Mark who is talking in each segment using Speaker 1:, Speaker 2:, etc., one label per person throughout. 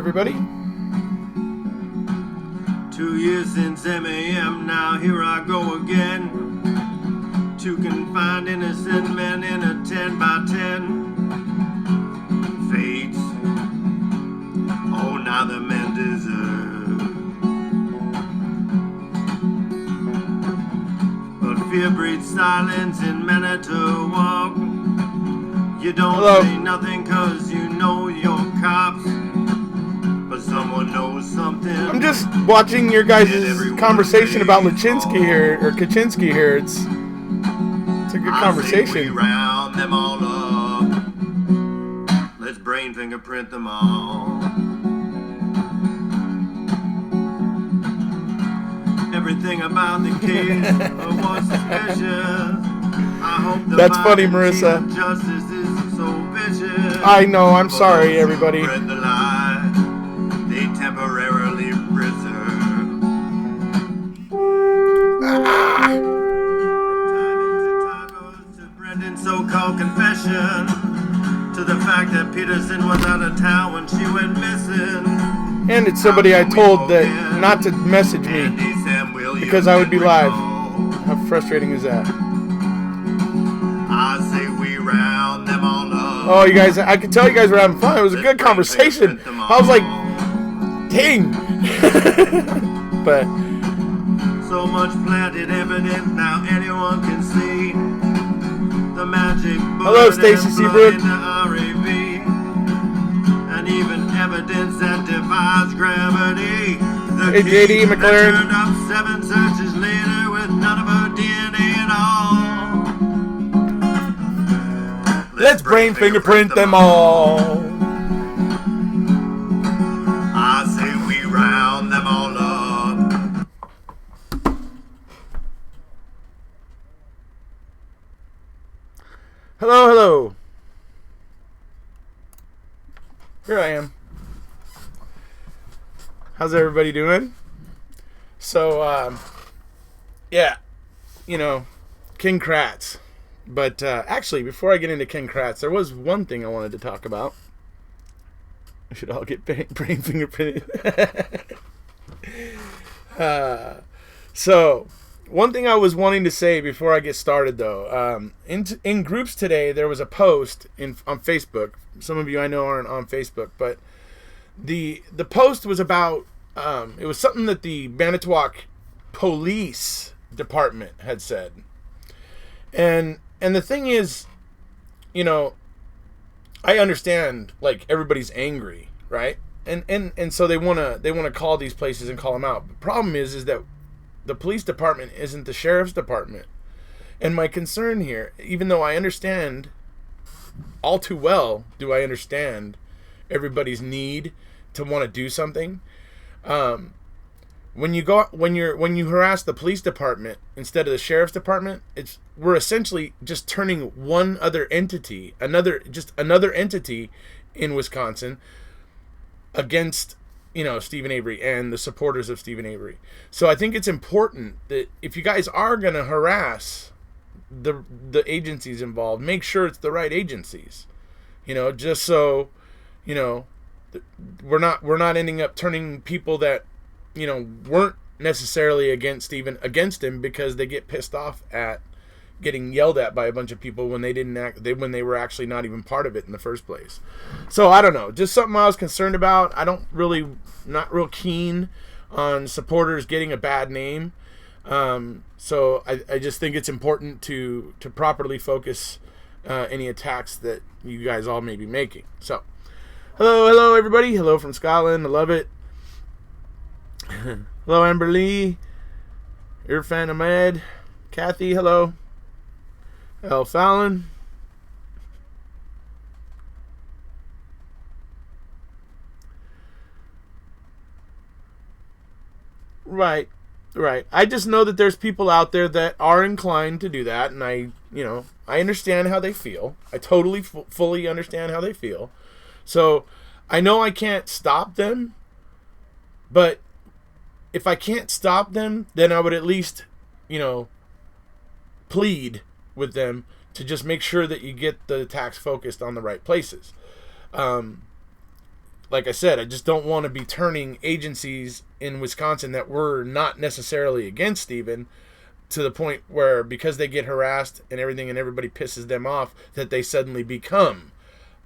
Speaker 1: everybody.
Speaker 2: 2 years since MAM, now here I go again. To confine innocent men in a 10 by 10. Fates, oh now the men deserve. But fear breeds silence in men to walk. You don't say nothing cause you know you're cops. But someone knows something.
Speaker 1: I'm just watching your guys' conversation about Lachinsky here, or Kaczynski here. It's a good conversation.
Speaker 2: We round them all up. Let's brain fingerprint them all. Everything about the case was suspicious. I hope the
Speaker 1: That's funny, Marissa.
Speaker 2: Justice is so vicious.
Speaker 1: I know, I'm sorry, everybody.
Speaker 2: Spread the lie. They temporarily preserve. To Brendan's so-called confession, to the fact that Peterson was out of town when she went missing.
Speaker 1: And it's somebody I told that not to message me because I would be live. How frustrating is that?
Speaker 2: I say we round them all up.
Speaker 1: Oh, you guys, I can tell you guys were having fun. It was a good conversation. I was like, dang. But
Speaker 2: so much planted evidence now anyone can see the magic.
Speaker 1: Hello, Stacy Seabrook.
Speaker 2: And even evidence that defies gravity.
Speaker 1: Hey, JD McLaren.
Speaker 2: Turned up 7 searches later with none of her DNA at all.
Speaker 1: Let's brain fingerprint them all.
Speaker 2: I say we round them all up.
Speaker 1: Hello, hello. Here I am. How's everybody doing? So, yeah, you know, King Kratz. But actually, before I get into King Kratz, there was one thing I wanted to talk about. We should all get brain fingerprinted. So, one thing I was wanting to say before I get started, though, in groups today, there was a post on Facebook. Some of you I know aren't on Facebook, but the post was about, it was something that the Manitowoc Police Department had said. And the thing is, you know, I understand, like, everybody's angry, right? And so they wanna call these places and call them out. The problem is that the police department isn't the sheriff's department. And my concern here, even though I understand all too well, do I understand everybody's need to want to do something. When you harass the police department instead of the sheriff's department, we're essentially just turning one other entity, another entity in Wisconsin against, you know, Stephen Avery and the supporters of Stephen Avery. So I think it's important that if you guys are going to harass the agencies involved, make sure it's the right agencies. You know, just so, you know, we're not ending up turning people that, you know, weren't necessarily against him because they get pissed off at getting yelled at by a bunch of people when when they were actually not even part of it in the first place. So I don't know, just something I was concerned about. Not real keen on supporters getting a bad name. So I just think it's important to properly focus any attacks that you guys all may be making. So hello everybody. Hello from Scotland. I love it. Hello, Amber Lee. Irfan Ahmed. Kathy, hello. El Fallon. Right. I just know that there's people out there that are inclined to do that, and I understand how they feel. I totally, fully understand how they feel. So, I know I can't stop them, but if I can't stop them, then I would at least, you know, plead with them to just make sure that you get the attacks focused on the right places. like I said, I just don't want to be turning agencies in Wisconsin that were not necessarily against Stephen to the point where because they get harassed and everything and everybody pisses them off that they suddenly become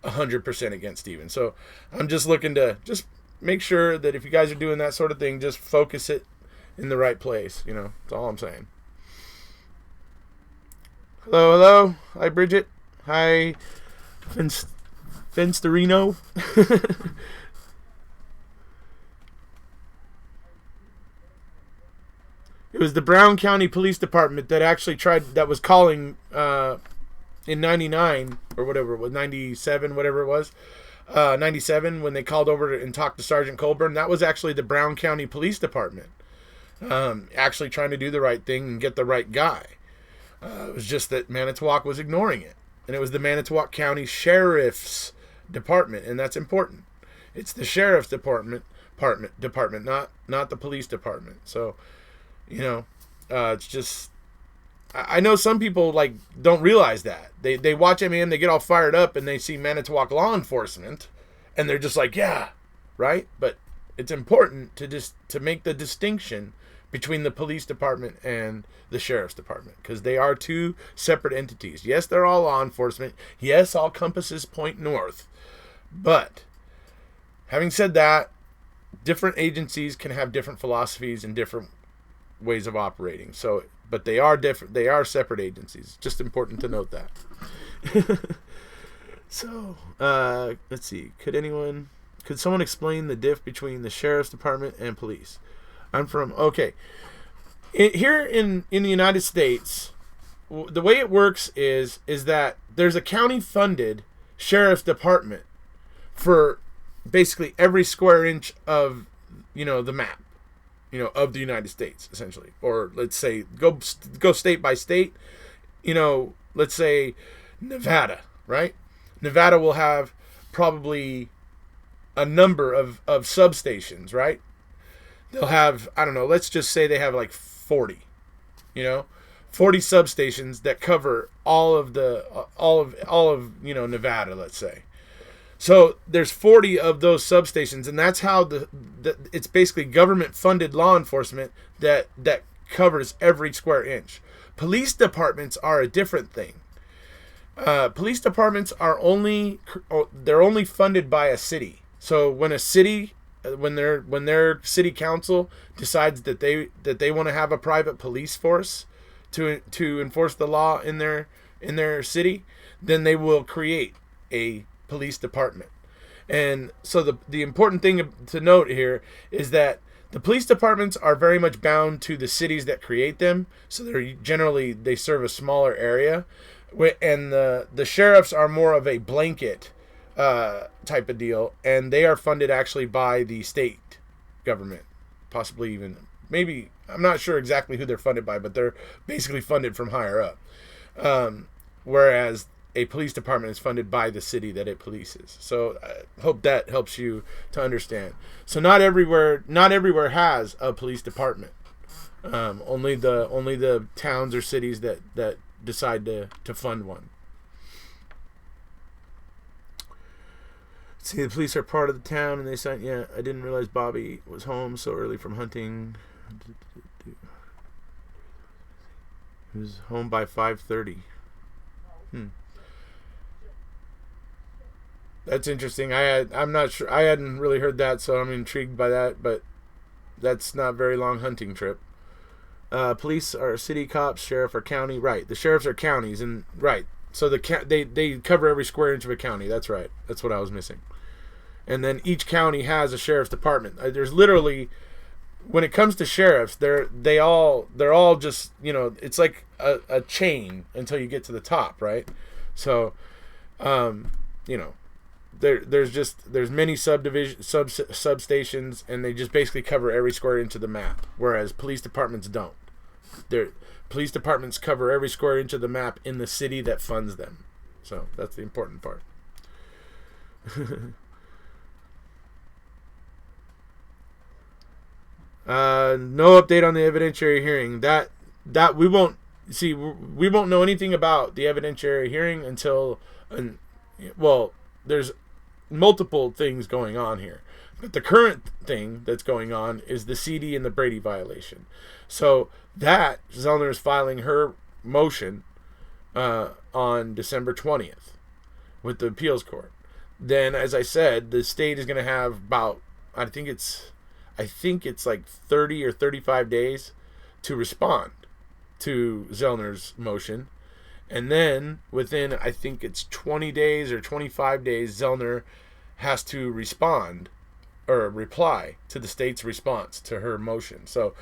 Speaker 1: 100% against Stephen. So I'm just looking to just make sure that if you guys are doing that sort of thing, just focus it in the right place. That's all I'm saying. Hello. Hi, Bridget. Hi, Fensterino. It was the Brown County Police Department that actually that was calling in 99 or whatever it was, 97, whatever it was, 97, when they called over and talked to Sergeant Colburn. That was actually the Brown County Police Department actually trying to do the right thing and get the right guy. It was just that Manitowoc was ignoring it. And it was the Manitowoc County Sheriff's Department, and that's important. It's the Sheriff's Department, not the police department. So, it's just, I know some people don't realize that. They watch MM, they get all fired up, and they see Manitowoc law enforcement, and they're just like, yeah, right? But it's important to make the distinction between the police department and the sheriff's department, because they are two separate entities. Yes, they're all law enforcement. Yes, all compasses point north. But having said that, different agencies can have different philosophies and different ways of operating. So, but they are different. They are separate agencies. Just important to note that. So, let's see. Could someone explain the diff between the sheriff's department and police? Here in the United States, the way it works is that there's a county-funded sheriff's department for basically every square inch of, the map, of the United States, essentially. Or let's say, go state by state, let's say Nevada, right? Nevada will have probably a number of substations, right? They'll have, I don't know, let's just say they have 40, 40 substations that cover all of Nevada, let's say. So there's 40 of those substations, and that's how it's basically government funded law enforcement that covers every square inch. Police departments are a different thing. Police departments are only funded by a city. So when a city, when their city council decides that they want to have a private police force to enforce the law in their city, then they will create a police department. And so the important thing to note here is that the police departments are very much bound to the cities that create them. So they serve a smaller area, and the sheriffs are more of a blanket type of deal, and they are funded actually by the state government, possibly even, maybe, I'm not sure exactly who they're funded by, but they're basically funded from higher up. Whereas a police department is funded by the city that it polices. So I hope that helps you to understand. So not everywhere has a police department. Only the towns or cities that decide to fund one. See, the police are part of the town, and they said, yeah, I didn't realize Bobby was home so early from hunting. He was home by 5:30. That's interesting. I'm not sure. I hadn't really heard that, so I'm intrigued by that, but that's not a very long hunting trip. Police are city cops, sheriff are county. Right. The sheriffs are counties, and right. So they cover every square inch of a county. That's right. That's what I was missing. And then each county has a sheriff's department. There's literally, when it comes to sheriffs, they're all just, it's like a chain until you get to the top, right? So, there's many substations, and they just basically cover every square inch of the map, whereas police departments don't. Police departments cover every square inch of the map in the city that funds them. So that's the important part. No update on the evidentiary hearing. That we won't know anything about the evidentiary hearing until, there's multiple things going on here. But the current thing that's going on is the CD and the Brady violation. So that Zellner is filing her motion on December 20th with the appeals court. Then, as I said, the state is going to have about, I think it's like 30 or 35 days to respond to Zellner's motion. And then within, I think it's 20 days or 25 days, Zellner has to respond or reply to the state's response to her motion. So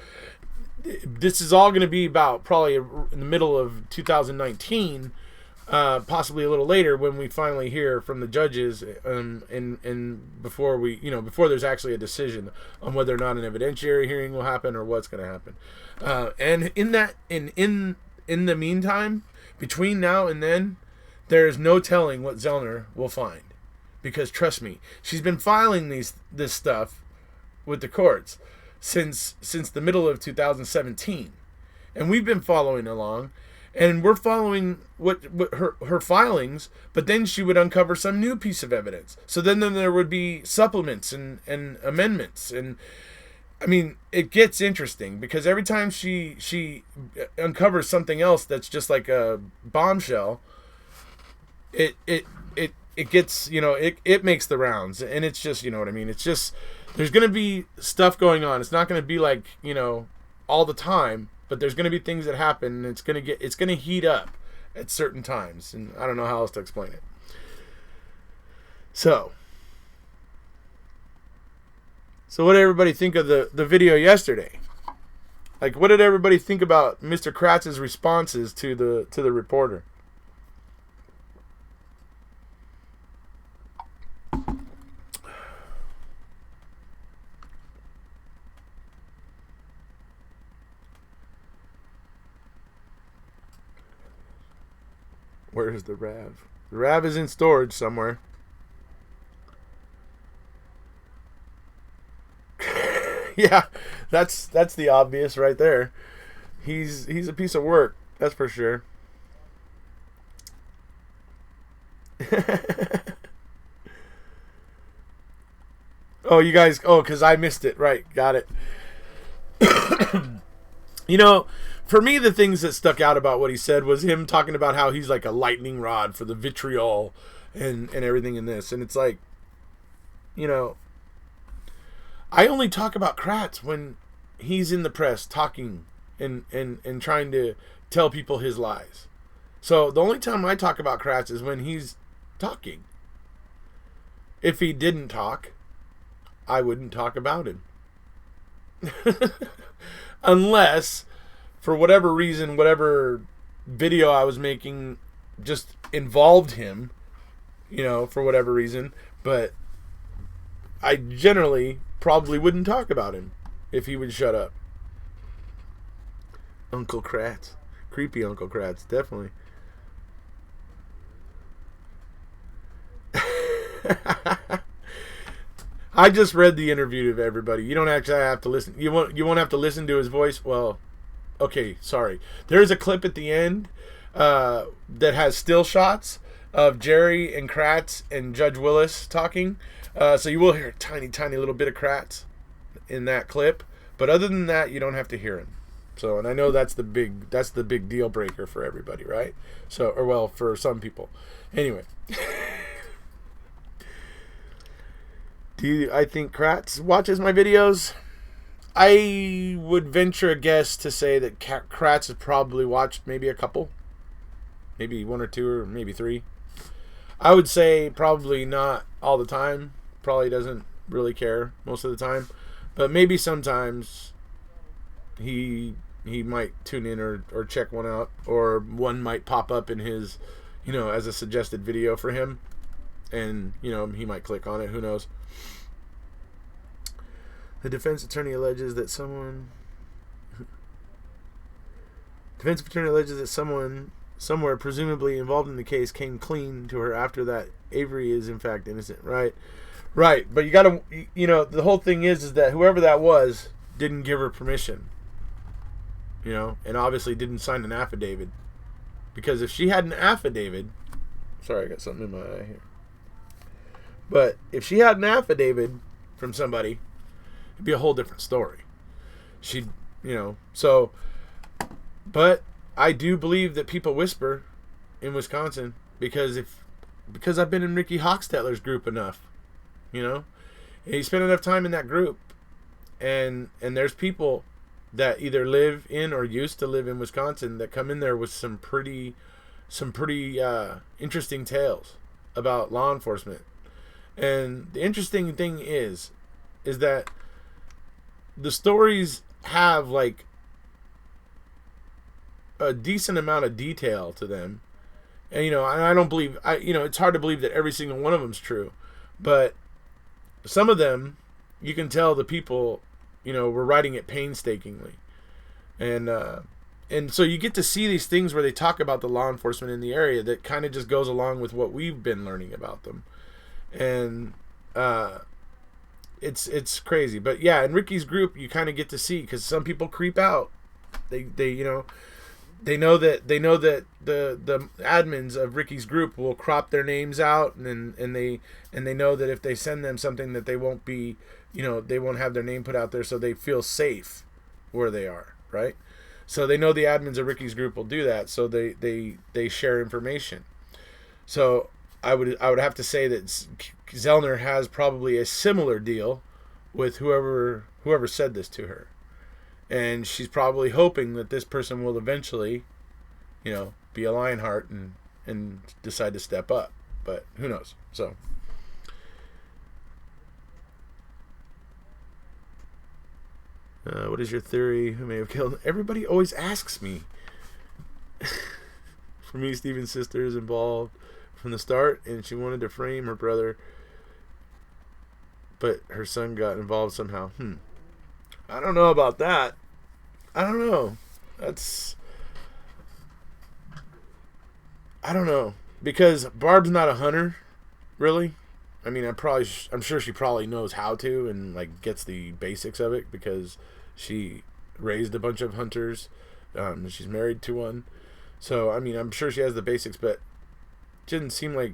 Speaker 1: this is all going to be about probably in the middle of 2019, possibly a little later when we finally hear from the judges, and before before there's actually a decision on whether or not an evidentiary hearing will happen or what's going to happen. And in the meantime, between now and then, there is no telling what Zellner will find, because trust me, she's been filing this stuff with the courts since the middle of 2017, and we've been following along. And we're following what her filings, but then she would uncover some new piece of evidence. So then there would be supplements and amendments. And, I mean, it gets interesting because every time she uncovers something else that's just like a bombshell, it gets, it makes the rounds. And it's just, you know what I mean? It's just, there's going to be stuff going on. It's not going to be like, all the time. But there's going to be things that happen, and it's going to heat up at certain times, and I don't know how else to explain it. So what did everybody think of the video yesterday? Like, what did everybody think about Mr. Kratz's responses to the reporter? Where is the RAV? The RAV is in storage somewhere. Yeah, that's the obvious right there. He's a piece of work, that's for sure. Oh, you guys, because I missed it. Right, got it. For me, the things that stuck out about what he said was him talking about how he's like a lightning rod for the vitriol and everything in this. And it's like, I only talk about Kratz when he's in the press talking and trying to tell people his lies. So the only time I talk about Kratz is when he's talking. If he didn't talk, I wouldn't talk about him. Unless, for whatever reason, whatever video I was making just involved him, for whatever reason. But I generally probably wouldn't talk about him if he would shut up. Uncle Kratz. Creepy Uncle Kratz, definitely. I just read the interview to everybody. You don't actually have to listen. You won't have to listen to his voice. Well, okay, sorry. There's a clip at the end that has still shots of Jerry and Kratz and Judge Willis talking. So you will hear a tiny, tiny little bit of Kratz in that clip. But other than that, you don't have to hear him. So, and I know that's the big deal breaker for everybody, right? So, or well, for some people. Anyway. I think Kratz watches my videos? I would venture a guess to say that Kratz has probably watched maybe a couple. Maybe one or two or maybe three. I would say probably not all the time. Probably doesn't really care most of the time. But maybe sometimes he might tune in or check one out. Or one might pop up in his, as a suggested video for him. And, he might click on it. Who knows? The defense attorney alleges that someone somewhere presumably involved in the case came clean to her after that Avery is in fact innocent. Right. But you gotta, the whole thing is that whoever that was didn't give her permission, and obviously didn't sign an affidavit, because if she had an affidavit, sorry, I got something in my eye here. But if she had an affidavit from somebody, it'd be a whole different story. She'd, so, but I do believe that people whisper in Wisconsin because I've been in Ricky Hochstetler's group enough, and you spend enough time in that group, and there's people that either live in or used to live in Wisconsin that come in there with some pretty interesting tales about law enforcement. And the interesting thing is that the stories have like a decent amount of detail to them. And, I don't believe, it's hard to believe that every single one of them's true. But some of them, you can tell the people, were writing it painstakingly. And so you get to see these things where they talk about the law enforcement in the area that kind of just goes along with what we've been learning about them. And it's crazy. But yeah, in Ricky's group, you kind of get to see, because some people creep out. They know that the admins of Ricky's group will crop their names out, and they know that if they send them something that they won't be, they won't have their name put out there, so they feel safe where they are, right? So they know the admins of Ricky's group will do that, so they share information. So I would have to say that Zellner has probably a similar deal with whoever said this to her. And she's probably hoping that this person will eventually, be a Lionheart and decide to step up. But who knows? So, what is your theory? Who may have killed? Everybody always asks me. For me, Steven's sister is involved from the start, and she wanted to frame her brother, but her son got involved somehow. I don't know about that. I don't know. I don't know. Because Barb's not a hunter, really. I mean, I'm sure she probably knows how to and like gets the basics of it because she raised a bunch of hunters. She's married to one. So, I mean, I'm sure she has the basics, but it didn't seem like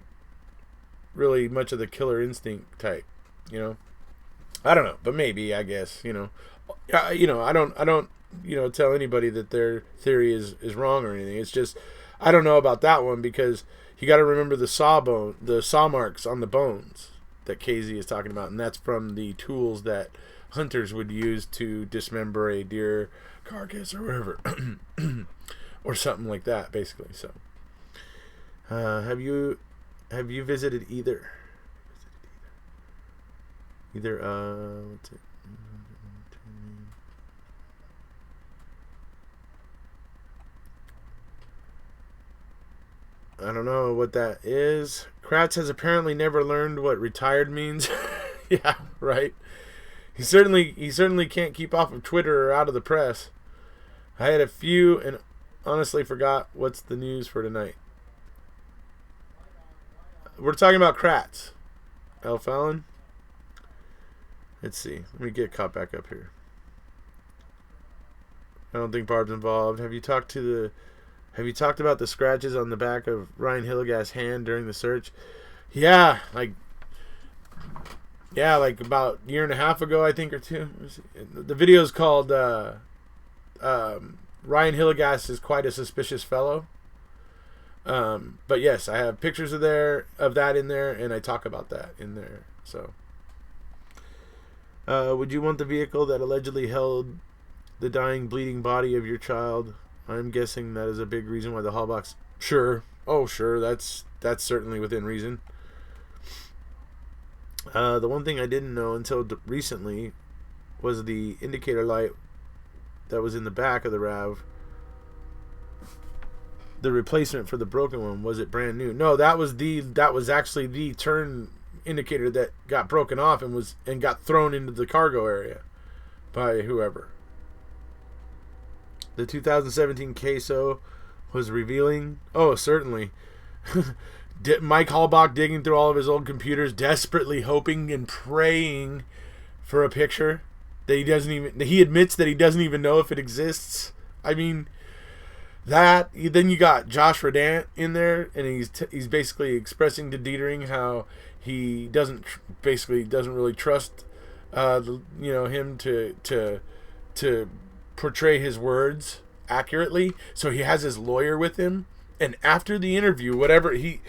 Speaker 1: really much of the killer instinct type, I don't know, but maybe, I guess, I don't tell anybody that their theory is wrong or anything. It's just, I don't know about that one, because you got to remember the saw marks on the bones that KZ is talking about, and that's from the tools that hunters would use to dismember a deer carcass or whatever, or something like that, basically. So, have you visited either? What's it? I don't know what that is. Kratz has apparently never learned what retired means. Yeah, right. He certainly can't keep off of Twitter or out of the press. I had a few and honestly forgot what's the news for tonight. We're talking about Kratz. L. Fallon. Let's see. Let me get caught back up here. I don't think Barb's involved. Have you talked about the scratches on the back of Ryan Hilligas's hand during the search? Yeah, like about a year and a half ago, I think, or two. The video is called Ryan Hilligas is Quite a Suspicious Fellow. But yes, I have pictures of that in there, and I talk about that in there. So, would you want the vehicle that allegedly held the dying, bleeding body of your child? I'm guessing that is a big reason why the haul box. Sure. Oh, sure. That's certainly within reason. The one thing I didn't know until recently was the indicator light that was in the back of the RAV. The replacement for the broken one, was it brand new? No, that was actually the turn indicator that got broken off and got thrown into the cargo area by whoever. The 2017 queso was revealing. Oh, certainly. Mike Hallbach digging through all of his old computers, desperately hoping and praying for a picture that he admits that he doesn't even know if it exists. I mean, Then you got Josh Radant in there, and he's basically expressing to Dietering how he doesn't really trust him to portray his words accurately. So he has his lawyer with him, and after the interview, whatever Josh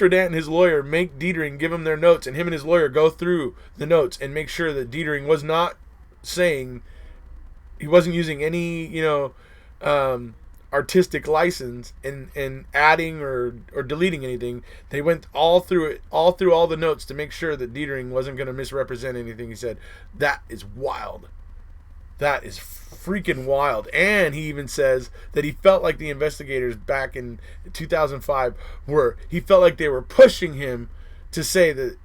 Speaker 1: Radant and his lawyer make Dietering give him their notes, and him and his lawyer go through the notes and make sure that Dietering was not saying, he wasn't using any artistic license in adding or deleting anything. They went all through all the notes to make sure that Dietering wasn't going to misrepresent anything he said. That is wild. That is freaking wild. And he even says that he felt like the investigators back in 2005 he felt like they were pushing him to say that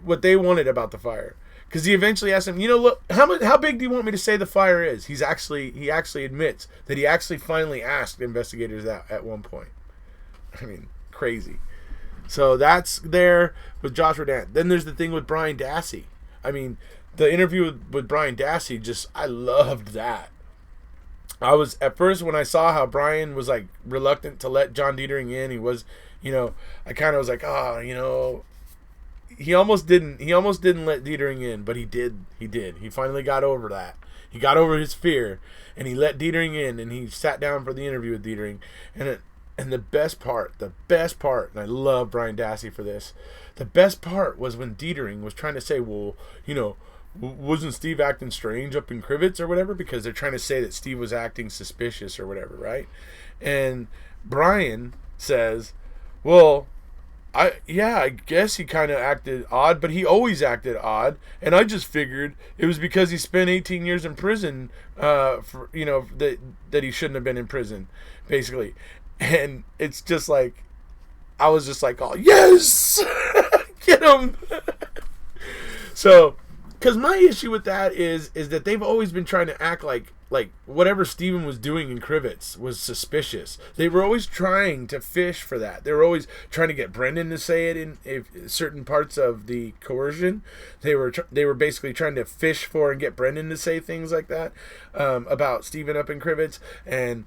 Speaker 1: what they wanted about the fire. Because he eventually asked him, look, how big do you want me to say the fire is? He actually admits that he actually finally asked investigators that at one point. I mean, crazy. So that's there with Josh Radant. Then there's the thing with Brian Dassey. I mean, the interview with Brian Dassey, I loved that. I was, at first, when I saw how Brian was like reluctant to let John Dietering in, he was, I kind of was like, he almost didn't let Dietering in, but he did. He finally got over that. He got over his fear, and he let Dietering in, and he sat down for the interview with Dietering. And the best part, and I love Brian Dassey for this, the best part was when Dietering was trying to say, well, wasn't Steve acting strange up in Kratz or whatever? Because they're trying to say that Steve was acting suspicious or whatever, right? And Brian says, well, I guess he kind of acted odd, but he always acted odd, and I just figured it was because he spent 18 years in prison for that he shouldn't have been in prison, basically. And it's just like, I was just like, oh yes, get him. So, because my issue with that is that they've always been trying to act like whatever Steven was doing in Kratz was suspicious. They were always trying to fish for that. They were always trying to get Brendan to say it in certain parts of the coercion. They were basically trying to fish for and get Brendan to say things like that about Steven up in Kratz. And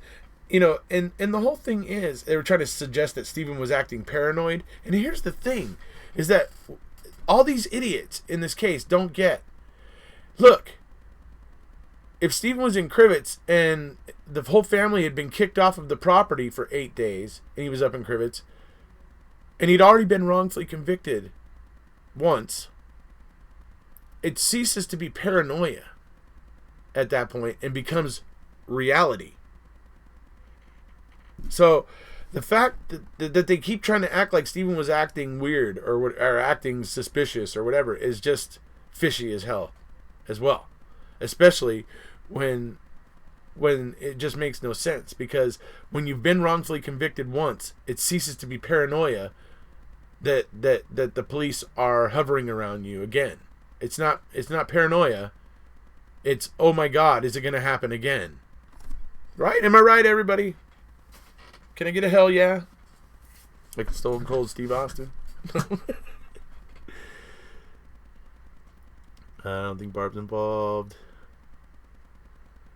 Speaker 1: and the whole thing is they were trying to suggest that Steven was acting paranoid. And here's the thing, is that all these idiots in this case don't get, look, if Steven was in Kratz and the whole family had been kicked off of the property for 8 days, and he was up in Kratz, and he'd already been wrongfully convicted once, it ceases to be paranoia at that point and becomes reality. So the fact that they keep trying to act like Steven was acting weird or acting suspicious or whatever is just fishy as hell as well. Especially when it just makes no sense, because when you've been wrongfully convicted once, it ceases to be paranoia that the police are hovering around you again. It's not paranoia. It's, oh my God, is it going to happen again? Right? Am I right, everybody? Can I get a hell yeah? Like Stone Cold Steve Austin? I don't think Barb's involved.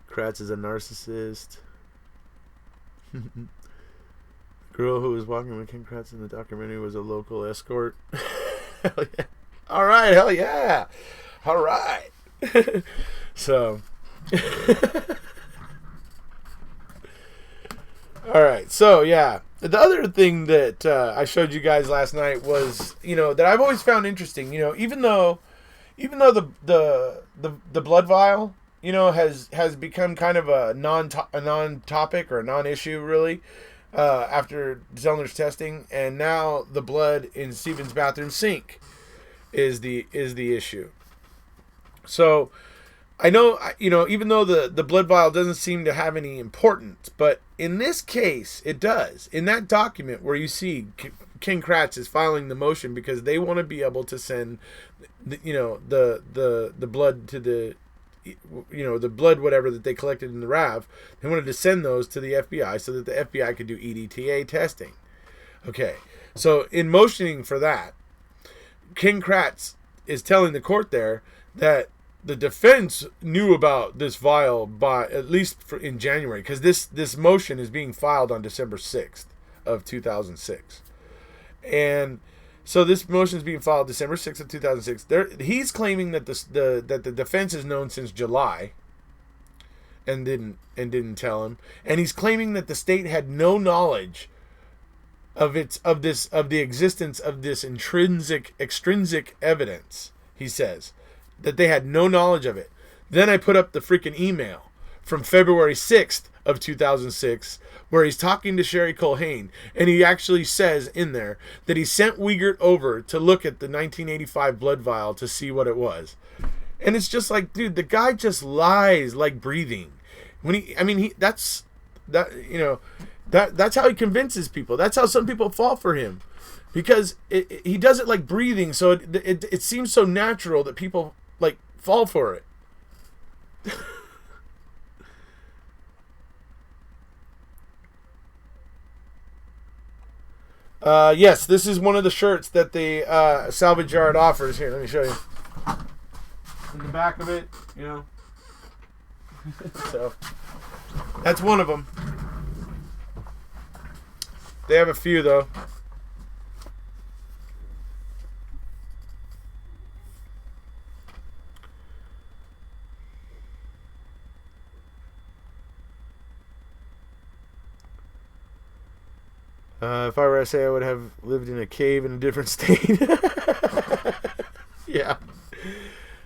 Speaker 1: Kratz is a narcissist. Girl who was walking with Ken Kratz in the documentary was a local escort. Hell yeah. All right, hell yeah. All right. So. All right, so yeah. The other thing that I showed you guys last night was, that I've always found interesting. Even though the blood vial, has become kind of a non-topic or a non-issue really after Zellner's testing, and now the blood in Steven's bathroom sink is the issue. So I know, even though the blood vial doesn't seem to have any importance, but in this case it does. In that document where you see Ken Kratz is filing the motion because they want to be able to send the blood to the blood whatever that they collected in the RAV, they wanted to send those to the FBI so that the FBI could do EDTA testing. Okay, so in motioning for that, Ken Kratz is telling the court there that the defense knew about this vial by at least in January, because this motion is being filed on December 6th of 2006, and so this motion is being filed December 6th of 2006. He's claiming that that the defense is known since July, and didn't tell him, and he's claiming that the state had no knowledge of the existence of this extrinsic evidence. He says that they had no knowledge of it. Then I put up the freaking email from February 6th of 2006 where he's talking to Sherry Culhane, and he actually says in there that he sent Wiegert over to look at the 1985 blood vial to see what it was. And it's just like, dude, the guy just lies like breathing. That's how he convinces people. That's how some people fall for him, because he does it like breathing, so it seems so natural that people like fall for it. Yes, this is one of the shirts that the salvage yard offers. Here, let me show you. In the back of it, so that's one of them. They have a few though. If I were to say I would have lived in a cave in a different state. Yeah.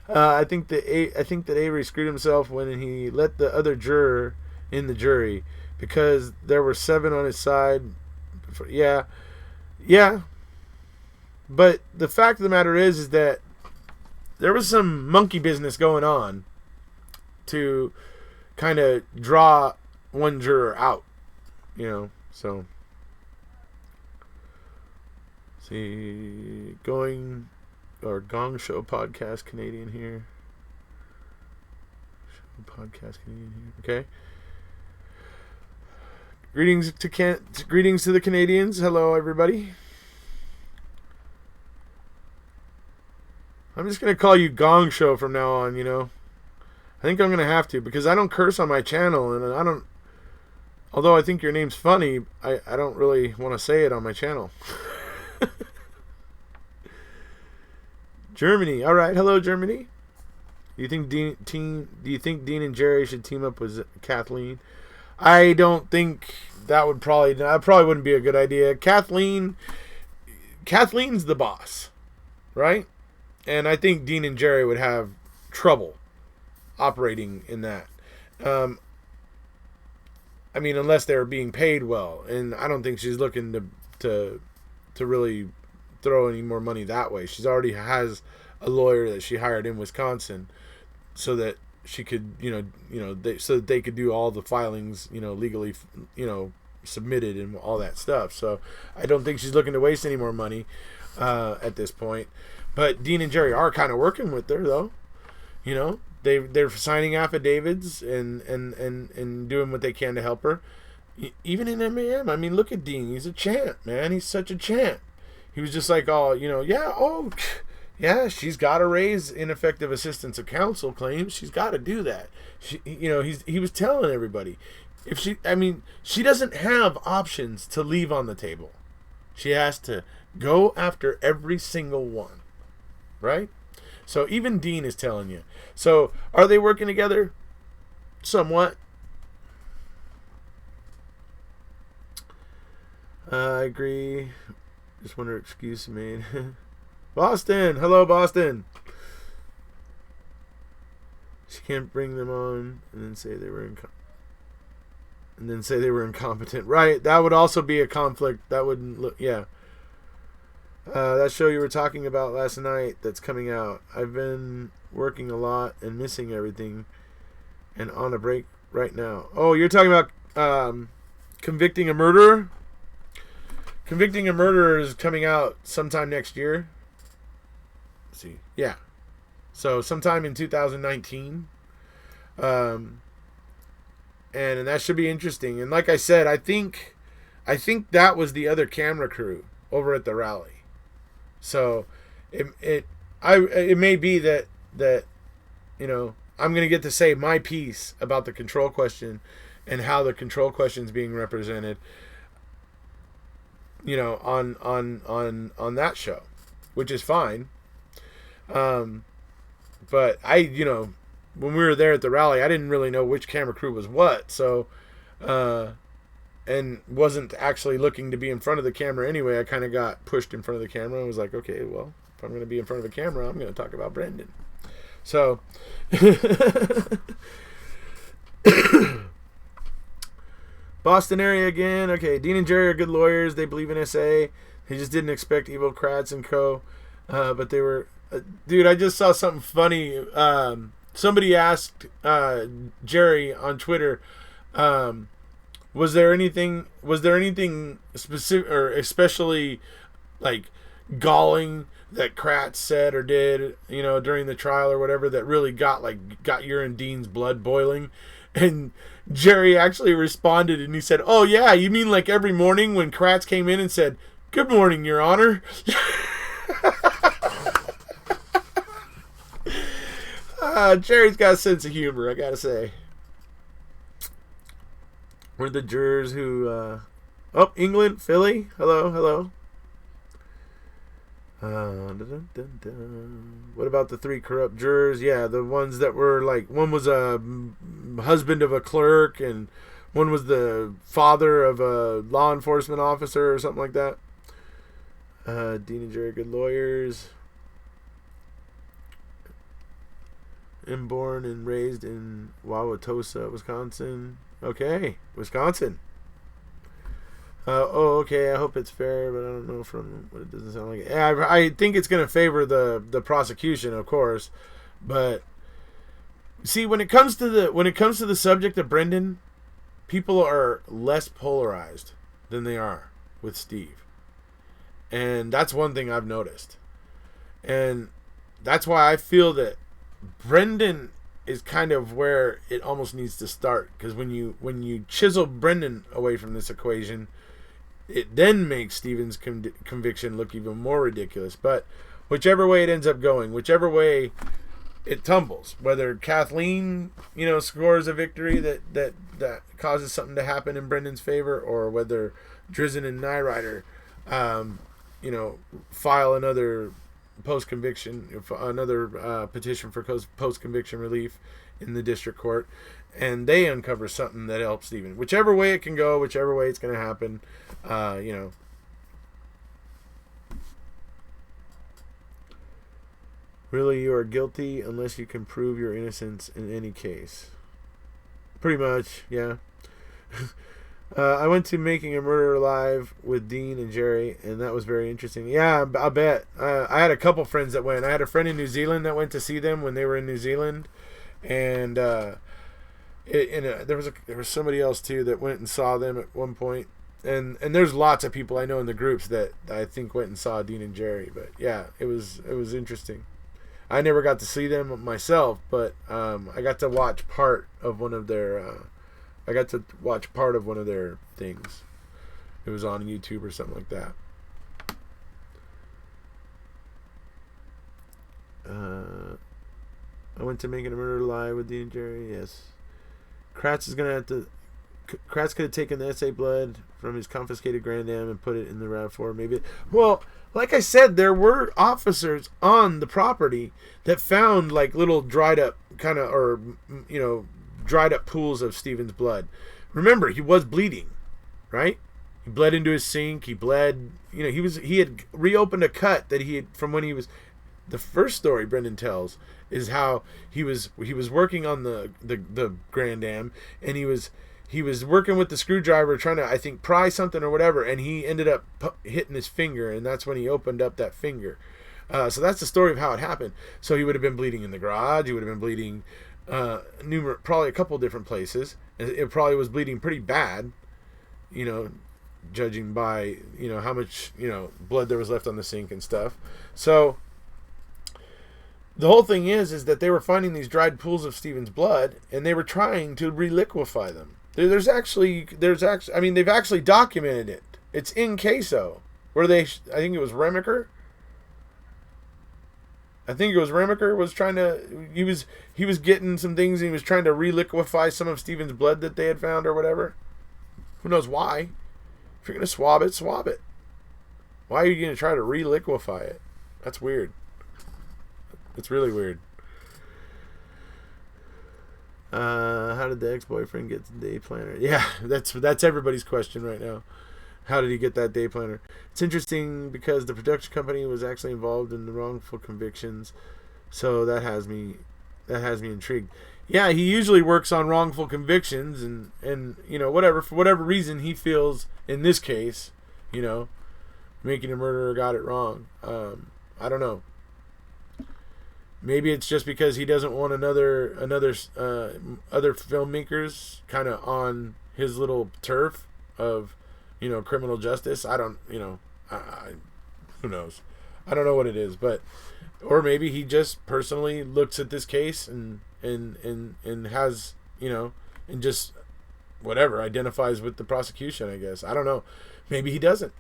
Speaker 1: I think that Avery screwed himself when he let the other juror in the jury, because there were 7 on his side. Yeah. But the fact of the matter is that there was some monkey business going on to kind of draw one juror out, so. See, Gong Show Podcast Canadian here. Show Podcast Canadian here. Okay. Greetings to the Canadians. Hello, everybody. I'm just gonna call you Gong Show from now on. I think I'm gonna have to, because I don't curse on my channel, and I don't. Although I think your name's funny, I don't really want to say it on my channel. Germany. All right. Hello, Germany. Do you think Dean and Jerry should team up with Kathleen? I don't think that probably wouldn't be a good idea. Kathleen's the boss, right? And I think Dean and Jerry would have trouble operating in that. Unless they were being paid well, and I don't think she's looking to really throw any more money that way. She's already has a lawyer that she hired in Wisconsin, so that she could, so that they could do all the filings, legally, submitted and all that stuff. So I don't think she's looking to waste any more money at this point. But Dean and Jerry are kind of working with her, though. They're signing affidavits and doing what they can to help her. Even in MAM, look at Dean. He's a champ, man. He's such a champ. He was just like, she's got to raise ineffective assistance of counsel claims. She's got to do that. He was telling everybody, she doesn't have options to leave on the table. She has to go after every single one, right? So even Dean is telling you. So are they working together? Somewhat. I agree. Just wonder excuse made. Boston, hello Boston. She can't bring them on and then say they were incompetent. Right, that would also be a conflict. That wouldn't look. Yeah. That show you were talking about last night that's coming out. I've been working a lot and missing everything, and on a break right now. Oh, you're talking about Convicting a Murderer? Convicting a Murderer is coming out sometime next year. Let's see. Yeah. So sometime in 2019. And that should be interesting. And like I said, I think that was the other camera crew over at the rally. So it may be that I'm going to get to say my piece about the control question and how the control question is being represented, on that show, which is fine. But when we were there at the rally, I didn't really know which camera crew was what. So, and wasn't actually looking to be in front of the camera anyway. I kind of got pushed in front of the camera and was like, okay, well, if I'm going to be in front of a camera, I'm going to talk about Brendan. So, Boston area again. Okay, Dean and Jerry are good lawyers. They believe in SA. They just didn't expect evil Kratz and co. But they were... dude, I just saw something funny. Somebody asked Jerry on Twitter, was there anything specific or especially like galling that Kratz said or did, during the trial or whatever, that really got your and Dean's blood boiling? And Jerry actually responded and he said, "Oh yeah, you mean like every morning when Kratz came in and said, 'Good morning, Your Honor.'" Jerry's got a sense of humor, I gotta say. We're the jurors who, England, Philly, hello. What about the 3 corrupt jurors? Yeah, the ones that were like, one was a husband of a clerk, and one was the father of a law enforcement officer or something like that. Dean and Jerry, good lawyers. I'm born and raised in Wauwatosa, Wisconsin. Okay, Wisconsin. Okay, I hope it's fair, but I don't know from what it doesn't sound like. I think it's going to favor the prosecution, of course. But see, when it comes to the subject of Brendan, people are less polarized than they are with Steve. And that's one thing I've noticed. And that's why I feel that Brendan is kind of where it almost needs to start, because when you chisel Brendan away from this equation, it then makes Stephen's conviction look even more ridiculous. But whichever way it ends up going, whichever way it tumbles, whether Kathleen scores a victory that causes something to happen in Brendan's favor, or whether Drizzen and Nyrider file another post-conviction, another petition for post-conviction relief in the district court, and they uncover something that helps Stephen. Whichever way it can go, whichever way it's going to happen, Really, you are guilty unless you can prove your innocence in any case. Pretty much, yeah. I went to Making a Murderer Live with Dean and Jerry, and that was very interesting. Yeah, I bet. I had a couple friends that went. I had a friend in New Zealand that went to see them when they were in New Zealand, and there was somebody else too that went and saw them at one point. And there's lots of people I know in the groups that I think went and saw Dean and Jerry. But yeah, it was interesting. I never got to see them myself, but I got to watch part of one of their. I got to watch part of one of their things. It was on YouTube or something like that. I went to Making a Murderer Live with Dean and Jerry. Yes. Kratz could have taken the SA blood from his confiscated Grand Am and put it in the RAV4. Maybe. Well, like I said, there were officers on the property that found like little dried up dried up pools of Stephen's blood. Remember, he was bleeding, right? He bled into his sink. He bled. He had reopened a cut that he had from when he was. The first story Brendan tells is how he was working on the Grand Am, and he was working with the screwdriver trying to, I think, pry something or whatever, and he ended up hitting his finger, and that's when he opened up that finger. So that's the story of how it happened. So he would have been bleeding in the garage. He would have been bleeding probably a couple different places. It probably was bleeding pretty bad, judging by how much blood there was left on the sink and stuff. So the whole thing is that they were finding these dried pools of Stephen's blood, and they were trying to reliquefy them. They've actually documented it. It's in Queso, where I think it was Remaker. I think it was Remaker was trying to. He was getting some things. And he was trying to reliquefy some of Steven's blood that they had found or whatever. Who knows why? If you're gonna swab it, swab it. Why are you gonna try to reliquefy it? That's weird. It's really weird. How did the ex-boyfriend get the day planner? Yeah, that's everybody's question right now. How did he get that day planner? It's interesting because the production company was actually involved in the wrongful convictions, so that has me intrigued. Yeah, he usually works on wrongful convictions and you know, whatever, for whatever reason he feels in this case, you know, making a murderer got it wrong. I don't know. Maybe it's just because he doesn't want other filmmakers kind of on his little turf of, you know, criminal justice. I don't, you know, who knows? I don't know what it is, but or maybe he just personally looks at this case and has, you know, and just whatever identifies with the prosecution, I guess. I don't know. Maybe he doesn't.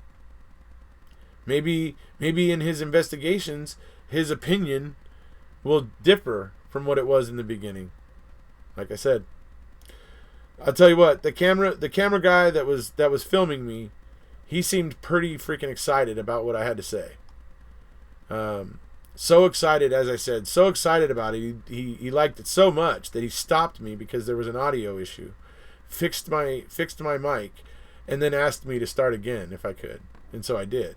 Speaker 1: Maybe in his investigations, his opinion will differ from what it was in the beginning. Like I said, I'll tell you what, the camera guy that was filming me, he seemed pretty freaking excited about what I had to say. So excited, as I said, so excited about it. He liked it so much that he stopped me because there was an audio issue, fixed my mic, and then asked me to start again if I could, and so I did.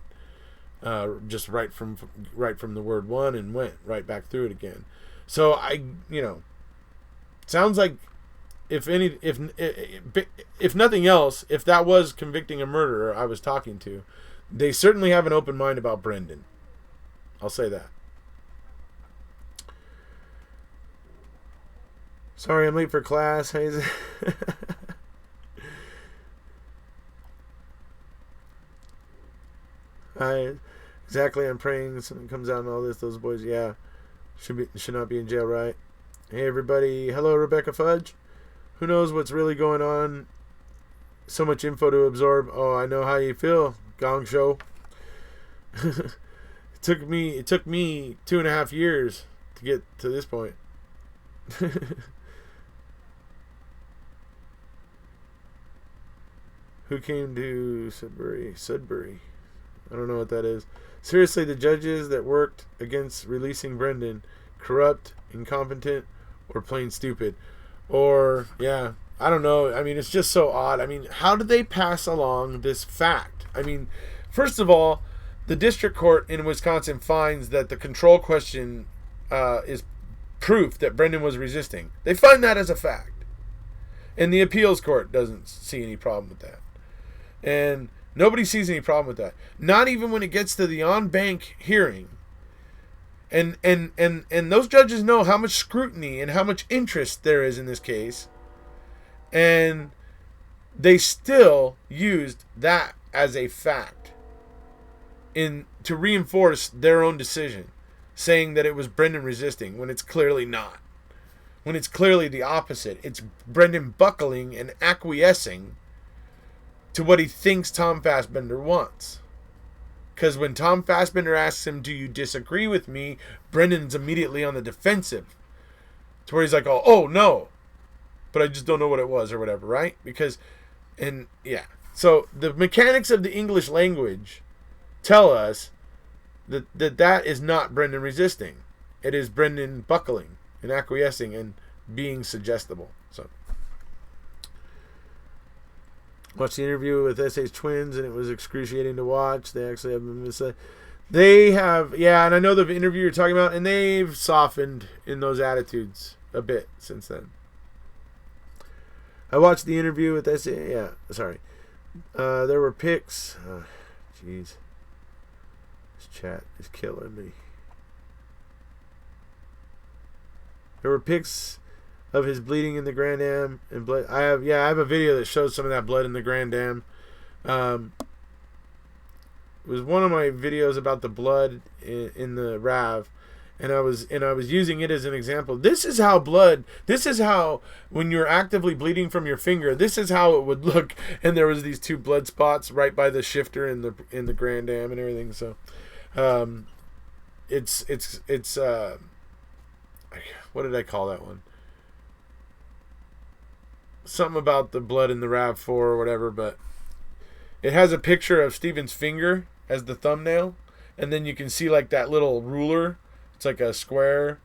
Speaker 1: Just right from the word one and went right back through it again. So you know, sounds like if nothing else, if that was convicting a murderer I was talking to, they certainly have an open mind about Brendan. I'll say that. Sorry, I'm late for class. Exactly. I'm praying something comes out and all this. Those boys, yeah, should not be in jail, right? Hey, everybody. Hello, Rebecca Fudge. Who knows what's really going on? So much info to absorb. Oh, I know how you feel, Gong Show. It took me 2.5 years to get to this point. Who came to Sudbury? I don't know what that is. Seriously, the judges that worked against releasing Brendan, corrupt, incompetent, or plain stupid. Or, yeah, I don't know. I mean, it's just so odd. I mean, how did they pass along this fact? I mean, first of all, the district court in Wisconsin finds that the control question is proof that Brendan was resisting. They find that as a fact. And the appeals court doesn't see any problem with that. And nobody sees any problem with that. Not even when it gets to the on-bank hearing. And those judges know how much scrutiny and how much interest there is in this case. And they still used that as a fact to reinforce their own decision, saying that it was Brendan resisting when it's clearly not. When it's clearly the opposite. It's Brendan buckling and acquiescing to what he thinks Tom Fassbender wants. Because when Tom Fassbender asks him, do you disagree with me? Brendan's immediately on the defensive. To where he's like, oh no. But I just don't know what it was or whatever, right? Because, and yeah. So the mechanics of the English language tell us that is not Brendan resisting. It is Brendan buckling and acquiescing and being suggestible. So watched the interview with SA's twins, and it was excruciating to watch. They actually have they have, yeah, and I know the interview you're talking about, and they've softened in those attitudes a bit since then. I watched the interview with SA. Yeah, sorry. There were pics. Jeez, this chat is killing me. There were pics of his bleeding in the Grand Am and blood. I have a video that shows some of that blood in the Grand Am. It was one of my videos about the blood in the RAV, and I was using it as an example. This is how when you're actively bleeding from your finger, this is how it would look. And there was these 2 blood spots right by the shifter in the Grand Am and everything. So, it's what did I call that one? Something about the blood in the RAV4 or whatever, but it has a picture of Steven's finger as the thumbnail, and then you can see like that little ruler. It's like a square,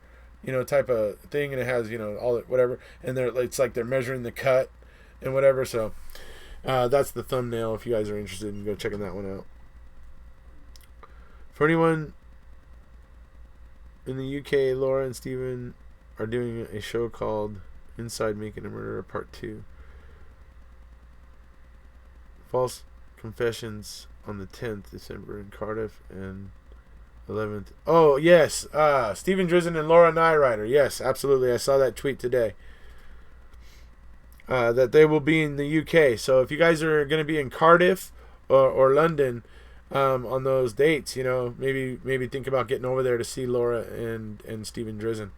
Speaker 1: type of thing, and it has, all that whatever, and it's like they're measuring the cut and whatever. So that's the thumbnail. If you guys are interested in go checking that one out. For anyone in the UK, Laura and Steven are doing a show called Inside Making a Murderer Part 2. False confessions on the 10th December in Cardiff and 11th. Oh, yes. Stephen Drizzen and Laura Nyrider. Yes, absolutely. I saw that tweet today. That they will be in the UK. So if you guys are going to be in Cardiff or London on those dates, maybe think about getting over there to see Laura and Stephen Drizzen.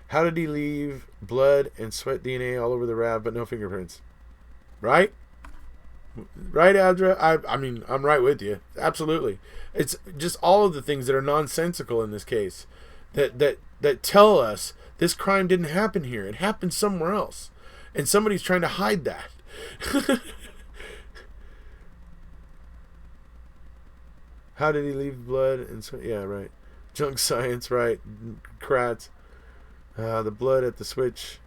Speaker 1: How did he leave blood and sweat DNA all over the RAV but no fingerprints? Right? Right, Adra? I mean, I'm right with you. Absolutely. It's just all of the things that are nonsensical in this case that tell us this crime didn't happen here. It happened somewhere else. And somebody's trying to hide that. How did he leave blood and sweat? Yeah, right. Junk science, right. Kratz. The blood at the switch.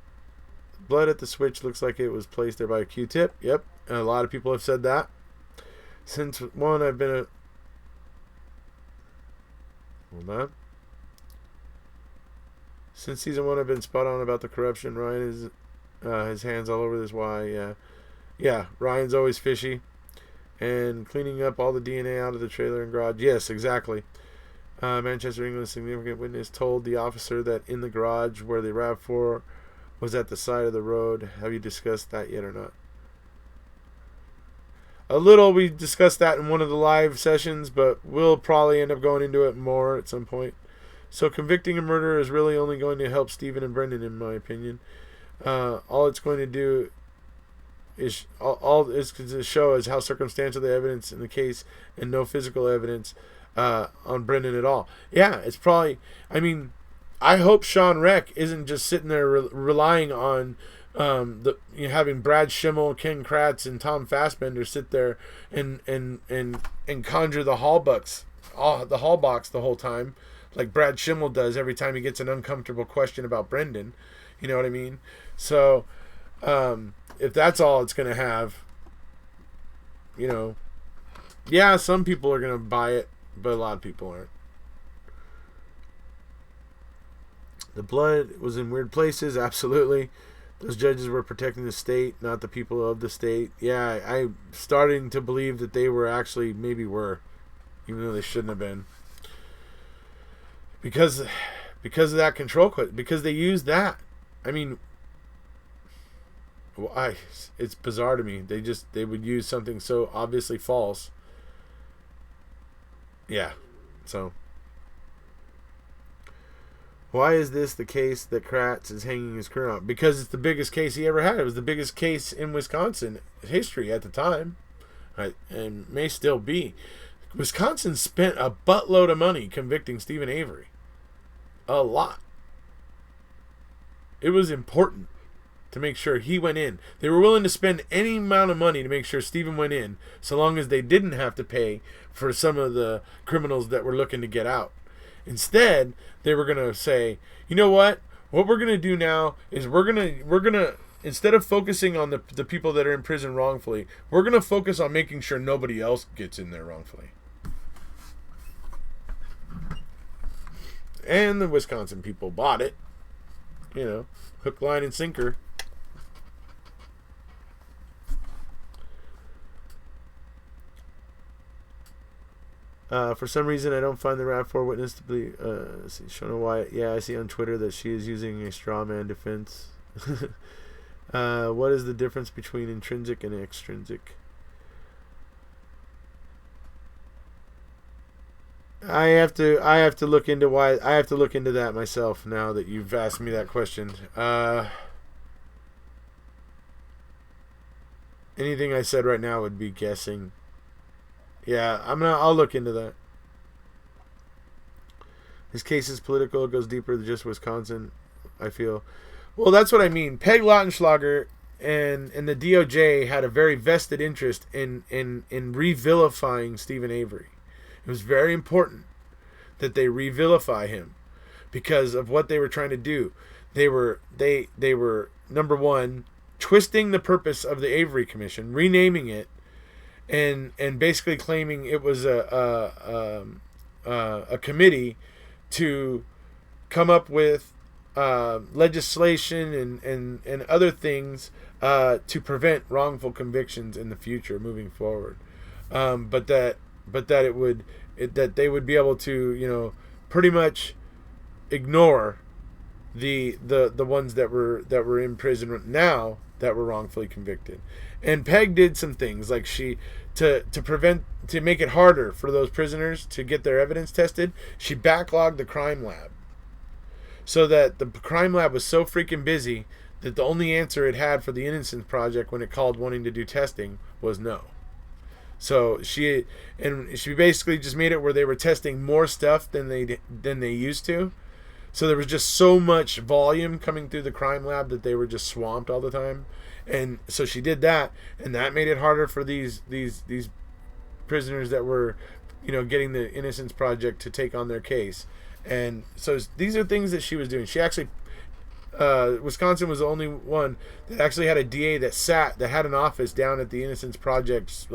Speaker 1: Blood at the switch looks like it was placed there by a Q-tip. Yep. And a lot of people have said that. Since one, I've been Hold on. Since season 1, I've been spot on about the corruption. Ryan is his hands all over this. Why? Yeah. Ryan's always fishy. And cleaning up all the DNA out of the trailer and garage. Yes, exactly. Manchester, England, significant witness told the officer that in the garage where the RAV4 was at the side of the road. Have you discussed that yet or not? A little. We discussed that in one of the live sessions, but we'll probably end up going into it more at some point. So convicting a murderer is really only going to help Stephen and Brendan, in my opinion. All it's going to do is all it's to show is how circumstantial the evidence in the case and no physical evidence on Brendan at all. Yeah, it's probably. I mean, I hope Sean Reck isn't just sitting there relying on having Brad Schimmel, Ken Kratz, and Tom Fassbender sit there and conjure the Hallbox the whole time, like Brad Schimmel does every time he gets an uncomfortable question about Brendan. You know what I mean? So, if that's all it's going to have, yeah, some people are going to buy it, but a lot of people aren't. The blood was in weird places, absolutely. Those judges were protecting the state, not the people of the state. Yeah, I'm starting to believe that they were actually, maybe were, even though they shouldn't have been. Because of that control question, because they used that. I mean, it's bizarre to me. They would use something so obviously false. Yeah, so. Why is this the case that Kratz is hanging his career on? Because it's the biggest case he ever had. It was the biggest case in Wisconsin history at the time, right? And may still be. Wisconsin spent a buttload of money convicting Stephen Avery. A lot. It was important to make sure he went in. They were willing to spend any amount of money to make sure Stephen went in, so long as they didn't have to pay for some of the criminals that were looking to get out. Instead, they were going to say, you know what? What we're going to do now is we're going to instead of focusing on the people that are in prison wrongfully, we're going to focus on making sure nobody else gets in there wrongfully. And the Wisconsin people bought it. Hook, line, and sinker. For some reason, I don't find the RAV4 witness to be. See, Shona Wyatt. Yeah, I see on Twitter that she is using a straw man defense. What is the difference between intrinsic and extrinsic? I have to look into why. I have to look into that myself now that you've asked me that question. Anything I said right now would be guessing. Yeah, I'll look into that. His case is political. It goes deeper than just Wisconsin, I feel. Well, that's what I mean. Peg Lautenschlager and the DOJ had a very vested interest in revilifying Stephen Avery. It was very important that they revilify him because of what they were trying to do. They were number one, twisting the purpose of the Avery Commission, renaming it, and basically claiming it was a committee to come up with legislation and other things to prevent wrongful convictions in the future moving forward. But that they would be able to, pretty much ignore the ones that were in prison now that were wrongfully convicted. And Peg did some things like to make it harder for those prisoners to get their evidence tested. She backlogged the crime lab so that the crime lab was so freaking busy that the only answer it had for the Innocence Project when it called wanting to do testing was no. So she basically just made it where they were testing more stuff than they used to. So there was just so much volume coming through the crime lab that they were just swamped all the time. And so she did that, and that made it harder for these prisoners that were, getting the Innocence Project to take on their case. And so these are things that she was doing. She actually, Wisconsin was the only one that actually had a DA that had an office down at the Innocence Project's,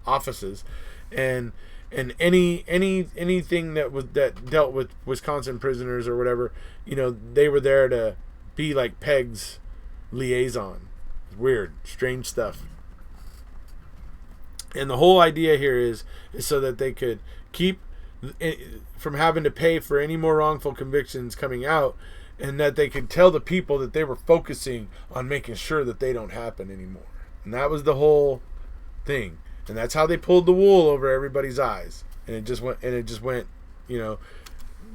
Speaker 1: offices, and anything that dealt with Wisconsin prisoners or whatever, they were there to be like Peg's liaison. Weird, strange stuff. And the whole idea here is so that they could keep from having to pay for any more wrongful convictions coming out, and that they could tell the people that they were focusing on making sure that they don't happen anymore. And that was the whole thing. And that's how they pulled the wool over everybody's eyes. And it just went, the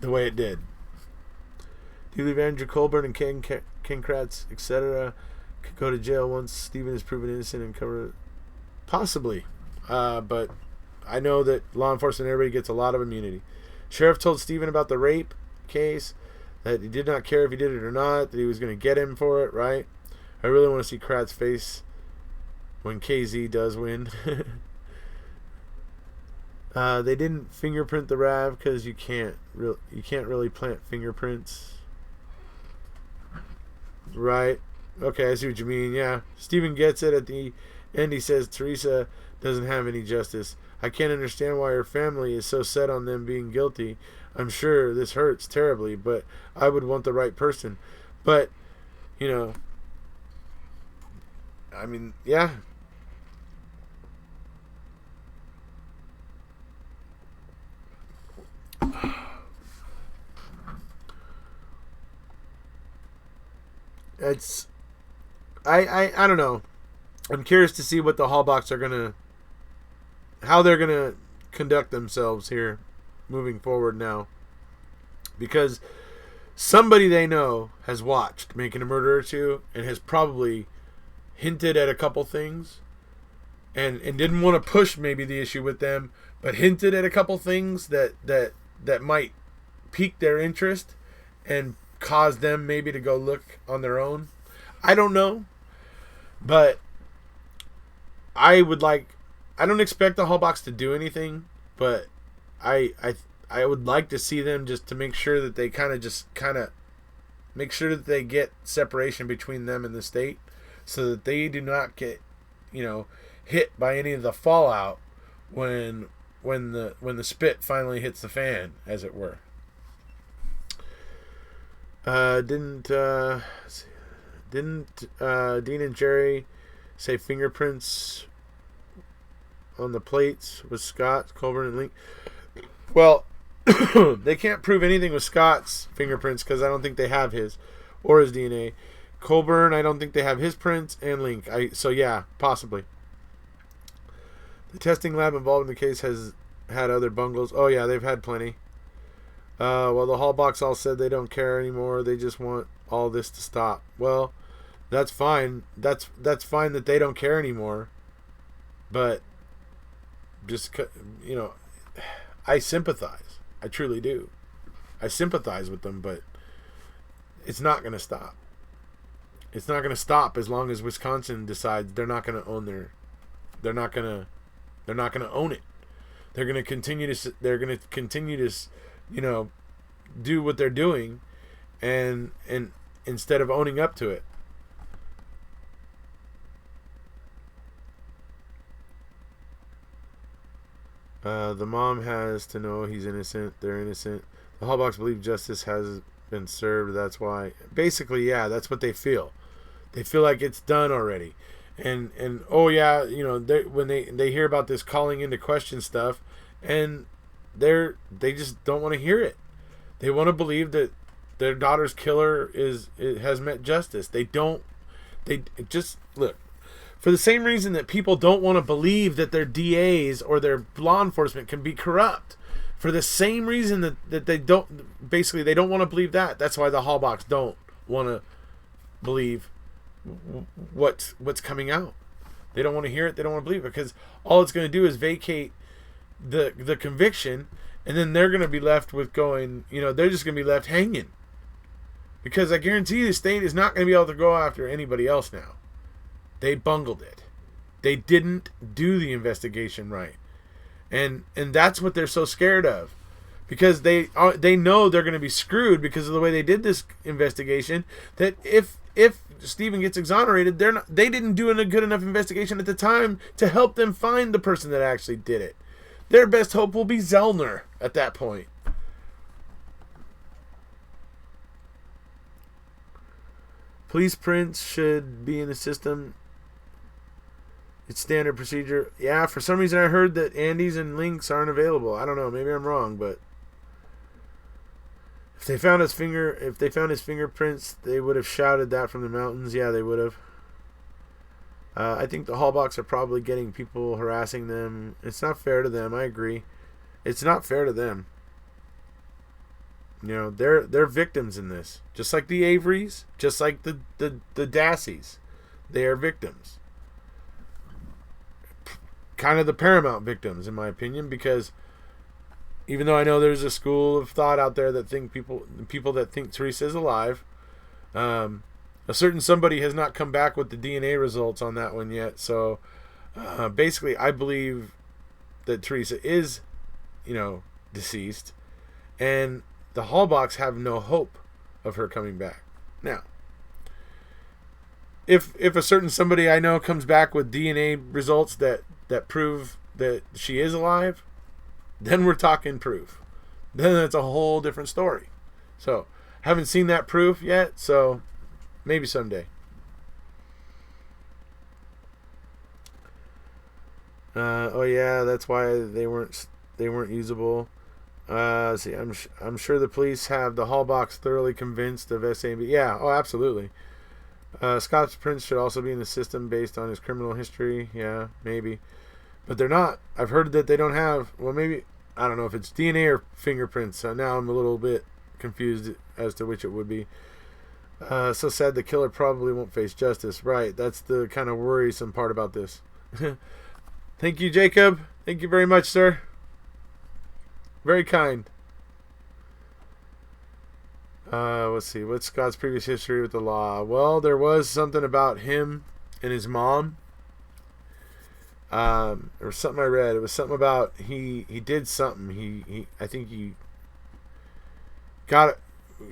Speaker 1: way it did. Do you believe Andrew Colburn and Ken Kratz, etc., could go to jail once Stephen is proven innocent and cover? Possibly. But I know that law enforcement, everybody gets a lot of immunity. Sheriff told Stephen about the rape case, that he did not care if he did it or not, that he was going to get him for it, right? I really want to see Kratz's face when KZ does win. They didn't fingerprint the RAV because you can't really plant fingerprints, right? Okay, I see what you mean. Yeah, Stephen gets it at the end. He says Teresa doesn't have any justice. I can't understand why her family is so set on them being guilty. I'm sure this hurts terribly, but I would want the right person. But yeah. It's I don't know. I'm curious to see what the Hallbox are how they're gonna conduct themselves here moving forward now, because somebody they know has watched Making a Murderer 2 and has probably hinted at a couple things and didn't want to push maybe the issue with them, but hinted at a couple things that might pique their interest and cause them maybe to go look on their own. I don't know, but I don't expect the Hallbox to do anything, but I would like to see them just to make sure that they kind of make sure that they get separation between them and the state, so that they do not get hit by any of the fallout when the spit finally hits the fan, as it were. Didn't Dean and Jerry say fingerprints on the plates with Scott, Colburn, and Link? Well, they can't prove anything with Scott's fingerprints because I don't think they have his or his DNA. Colburn, I don't think they have his prints, and Link. So yeah, possibly. The testing lab involved in the case has had other bungalows. Oh yeah, they've had plenty. Well, the Hallbox all said they don't care anymore. They just want all this to stop. Well, that's fine. That's fine that they don't care anymore. But just I sympathize. I truly do. I sympathize with them, but it's not going to stop. It's not going to stop as long as Wisconsin decides they're not going to own they're not going to own it. They're going to continue to do what they're doing and instead of owning up to it. The mom has to know he's innocent. They're innocent. The Hallbox believe justice has been served. That's why. Basically, yeah, that's what they feel. They feel like it's done already. And oh yeah, when they hear about this calling into question stuff, and they just don't want to hear it. They want to believe that their daughter's killer has met justice. They just look. For the same reason that people don't want to believe that their DAs or their law enforcement can be corrupt. For the same reason that they don't want to believe that. That's why the Hallbox don't want to believe what's coming out. They don't want to hear it. They don't want to believe it because all it's going to do is vacate the conviction, and then they're going to be left with they're just going to be left hanging. Because I guarantee you the state is not going to be able to go after anybody else now. They bungled it. They didn't do the investigation right. And that's what they're so scared of. Because they know they're going to be screwed because of the way they did this investigation, that if Stephen gets exonerated, they didn't do a good enough investigation at the time to help them find the person that actually did it. Their best hope will be Zellner at that point. Police prints should be in the system. It's standard procedure. Yeah, for some reason I heard that Andes and links aren't available. I don't know. Maybe I'm wrong, but if they found his fingerprints, they would have shouted that from the mountains. Yeah, they would have. I think the Hallbox are probably getting people harassing them. It's not fair to them. I agree. It's not fair to them. They're victims in this. Just like the Averys, just like the Dassies. They are victims. Kind of the paramount victims, in my opinion, because even though I know there's a school of thought out there that think people that think Teresa is alive, a certain somebody has not come back with the DNA results on that one yet. So basically, I believe that Teresa is, deceased, and the Hallbox have no hope of her coming back. Now, if a certain somebody I know comes back with DNA results that prove that she is alive, then we're talking proof. Then that's a whole different story. So, haven't seen that proof yet, so maybe someday. Oh yeah, that's why they weren't usable. See, I'm sure the police have the Hallbox thoroughly convinced of SAB. Yeah, oh absolutely. Scott's prints should also be in the system based on his criminal history. Yeah, maybe. But they're not. I've heard that they don't have, well maybe, I don't know if it's DNA or fingerprints. Now I'm a little bit confused as to which it would be. So sad the killer probably won't face justice. Right, that's the kind of worrisome part about this. Thank you, Jacob. Thank you very much, sir. Very kind. Let's see. What's Scott's previous history with the law? Well, there was something about him and his mom. There was something I read. It was something about he did something. I think he got.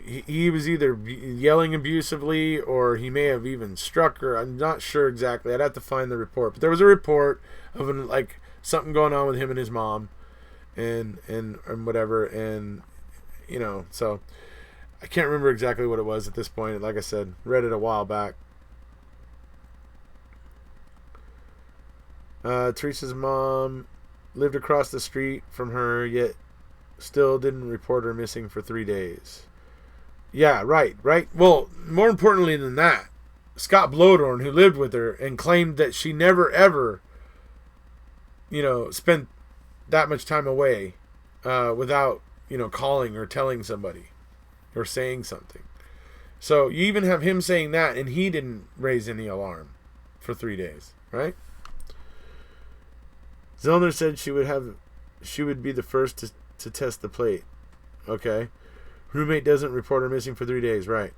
Speaker 1: He was either yelling abusively or he may have even struck her. I'm not sure exactly. I'd have to find the report. But there was a report of something going on with him and his mom, and whatever, and so I can't remember exactly what it was at this point. Like I said, read it a while back. Teresa's mom lived across the street from her, yet still didn't report her missing for 3 days. Yeah, right. Well, more importantly than that, Scott Blodorn, who lived with her and claimed that she never ever, spent that much time away without, calling or telling somebody or saying something. So you even have him saying that, and he didn't raise any alarm for 3 days, right? Zellner said she would be the first to test the plate. Okay. Roommate doesn't report her missing for 3 days. Right.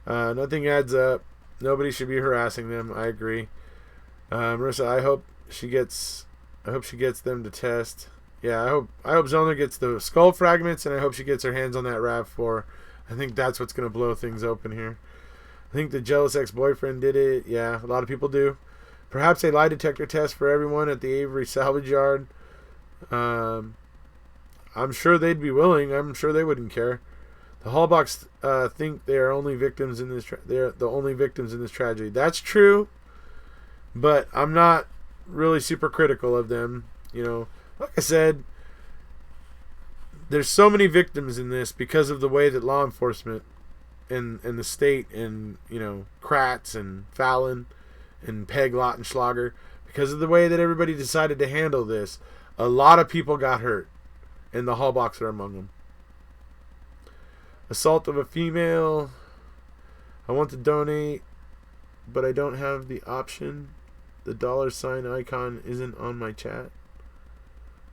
Speaker 1: Nothing adds up. Nobody should be harassing them. I agree. Marissa, I hope she gets them to test. Yeah, I hope Zoner gets the skull fragments, and I hope she gets her hands on that RAV4. I think that's what's going to blow things open here. I think the jealous ex-boyfriend did it. Yeah, a lot of people do. Perhaps a lie detector test for everyone at the Avery salvage yard. I'm sure they'd be willing. I'm sure they wouldn't care. The Hallbox think they are only victims in this. They're the only victims in this tragedy. That's true, but I'm not really super critical of them. You know, like I said, there's so many victims in this because of the way that law enforcement and the state and, you know, Kratz and Fallon and Peg Lautenschlager, because of the way that everybody decided to handle this, a lot of people got hurt, and the Hallbox are among them. Assault of a female. I want to donate, but I don't have the option. The $ icon isn't on my chat.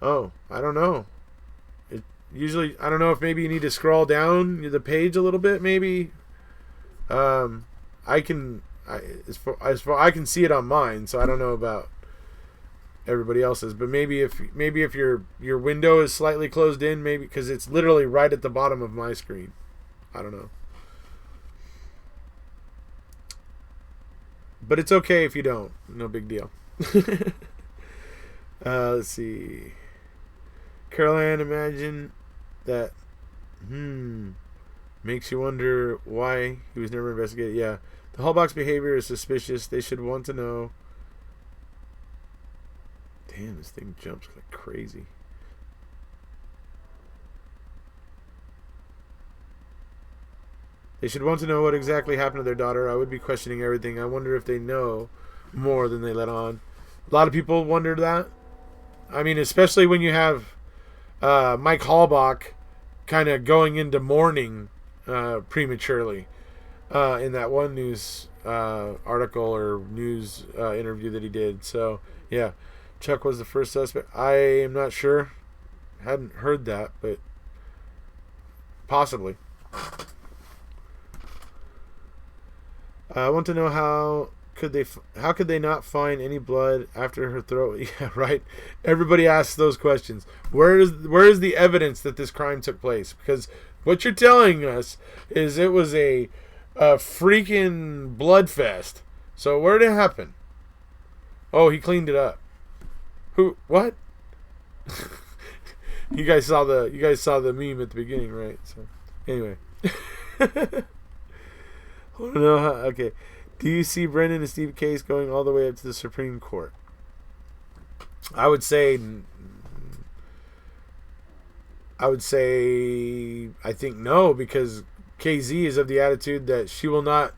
Speaker 1: Oh, I don't know. Usually, I don't know if maybe you need to scroll down the page a little bit. Maybe I can see it on mine, so I don't know about everybody else's. But maybe if your window is slightly closed in, maybe because it's literally right at the bottom of my screen. I don't know. But it's okay if you don't. No big deal. Let's see. Caroline, imagine that. Makes you wonder why he was never investigated. Yeah. The Hallbox behavior is suspicious. They should want to know. Damn, this thing jumps like crazy. They should want to know what exactly happened to their daughter. I would be questioning everything. I wonder if they know more than they let on. A lot of people wonder that. I mean, especially when you have Mike Hallbach kind of going into mourning prematurely in that one news article or news interview that he did. So, yeah, Chuck was the first suspect. I am not sure. Hadn't heard that, but possibly. I want to know how could they not find any blood after her throat? Yeah, right. Everybody asks those questions. Where is the evidence that this crime took place? Because what you're telling us is it was a freaking blood fest. So where did it happen? Oh, he cleaned it up. Who? What? You guys saw the meme at the beginning, right? So anyway. I don't know how, okay. Do you see Brendan and Steve case going all the way up to the Supreme Court? I would say I think no, because KZ is of the attitude that she will not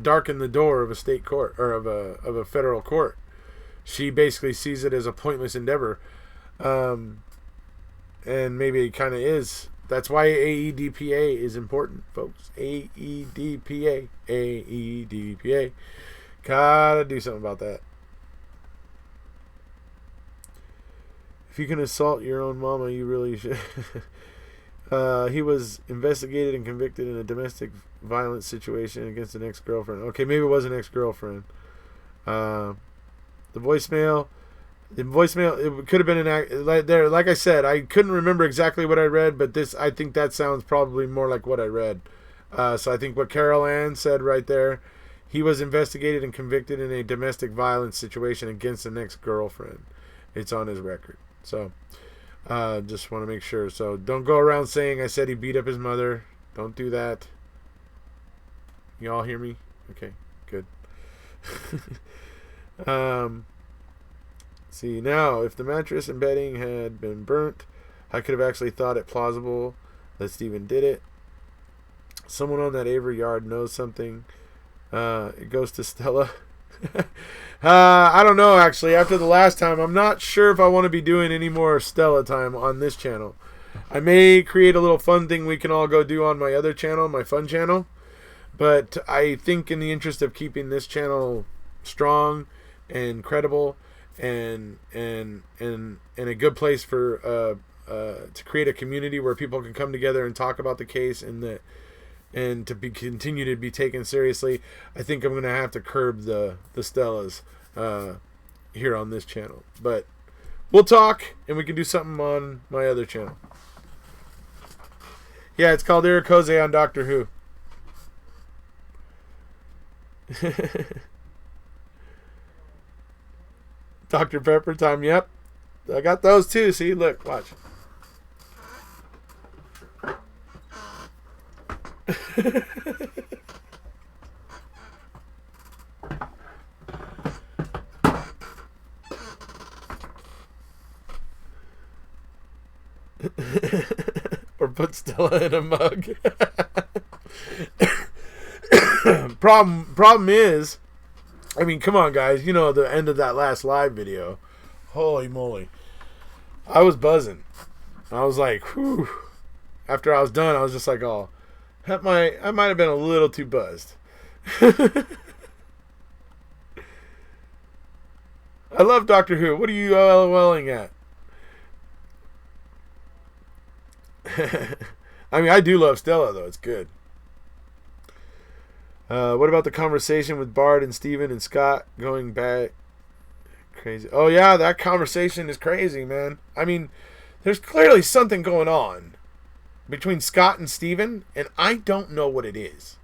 Speaker 1: darken the door of a state court or of a federal court. She basically sees it as a pointless endeavor. And maybe it kind of is. That's why AEDPA is important, folks. AEDPA. AEDPA. Gotta do something about that. If you can assault your own mama, you really should. He was investigated and convicted in a domestic violence situation against an ex-girlfriend. Okay, maybe it was an ex-girlfriend. The voicemail, it could have been like I said, I couldn't remember exactly what I read, but I think that sounds probably more like what I read. So I think what Carol Ann said right there, he was investigated and convicted in a domestic violence situation against an ex-girlfriend. It's on his record. So just want to make sure. So don't go around saying I said he beat up his mother. Don't do that. You all hear me? Okay, good. See, now, if the mattress and bedding had been burnt, I could have actually thought it plausible that Steven did it. Someone on that Avery yard knows something. It goes to Stella. I don't know, actually. After the last time, I'm not sure if I want to be doing any more Stella time on this channel. I may create a little fun thing we can all go do on my other channel, my fun channel. But I think in the interest of keeping this channel strong and credible, and a good place for to create a community where people can come together and talk about the case and to continue to be taken seriously, I think I'm going to have to curb the Stellas here on this channel. But we'll talk, and we can do something on my other channel. Yeah, it's called Erekose on Doctor Who. Dr. Pepper time, yep. I got those too. See, look, watch. Or put Stella in a mug. Problem is, I mean, come on, guys. You know the end of that last live video. Holy moly. I was buzzing. I was like, whew. After I was done, I was just like, oh, I might have been a little too buzzed. I love Doctor Who. What are you LOLing at? I mean, I do love Stella, though. It's good. What about the conversation with Bard and Steven and Scott going back? Crazy. Oh, yeah, that conversation is crazy, man. I mean, there's clearly something going on between Scott and Steven, and I don't know what it is.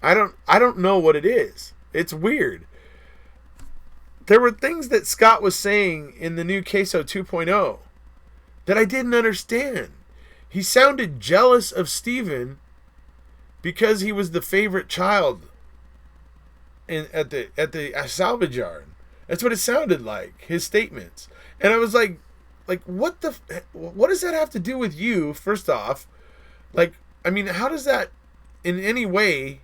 Speaker 1: I don't know what it is. It's weird. There were things that Scott was saying in the new Queso 2.0 that I didn't understand. He sounded jealous of Steven because he was the favorite child at the salvage yard. That's what it sounded like, his statements. And I was like what does that have to do with you, first off? Like, I mean, how does that in any way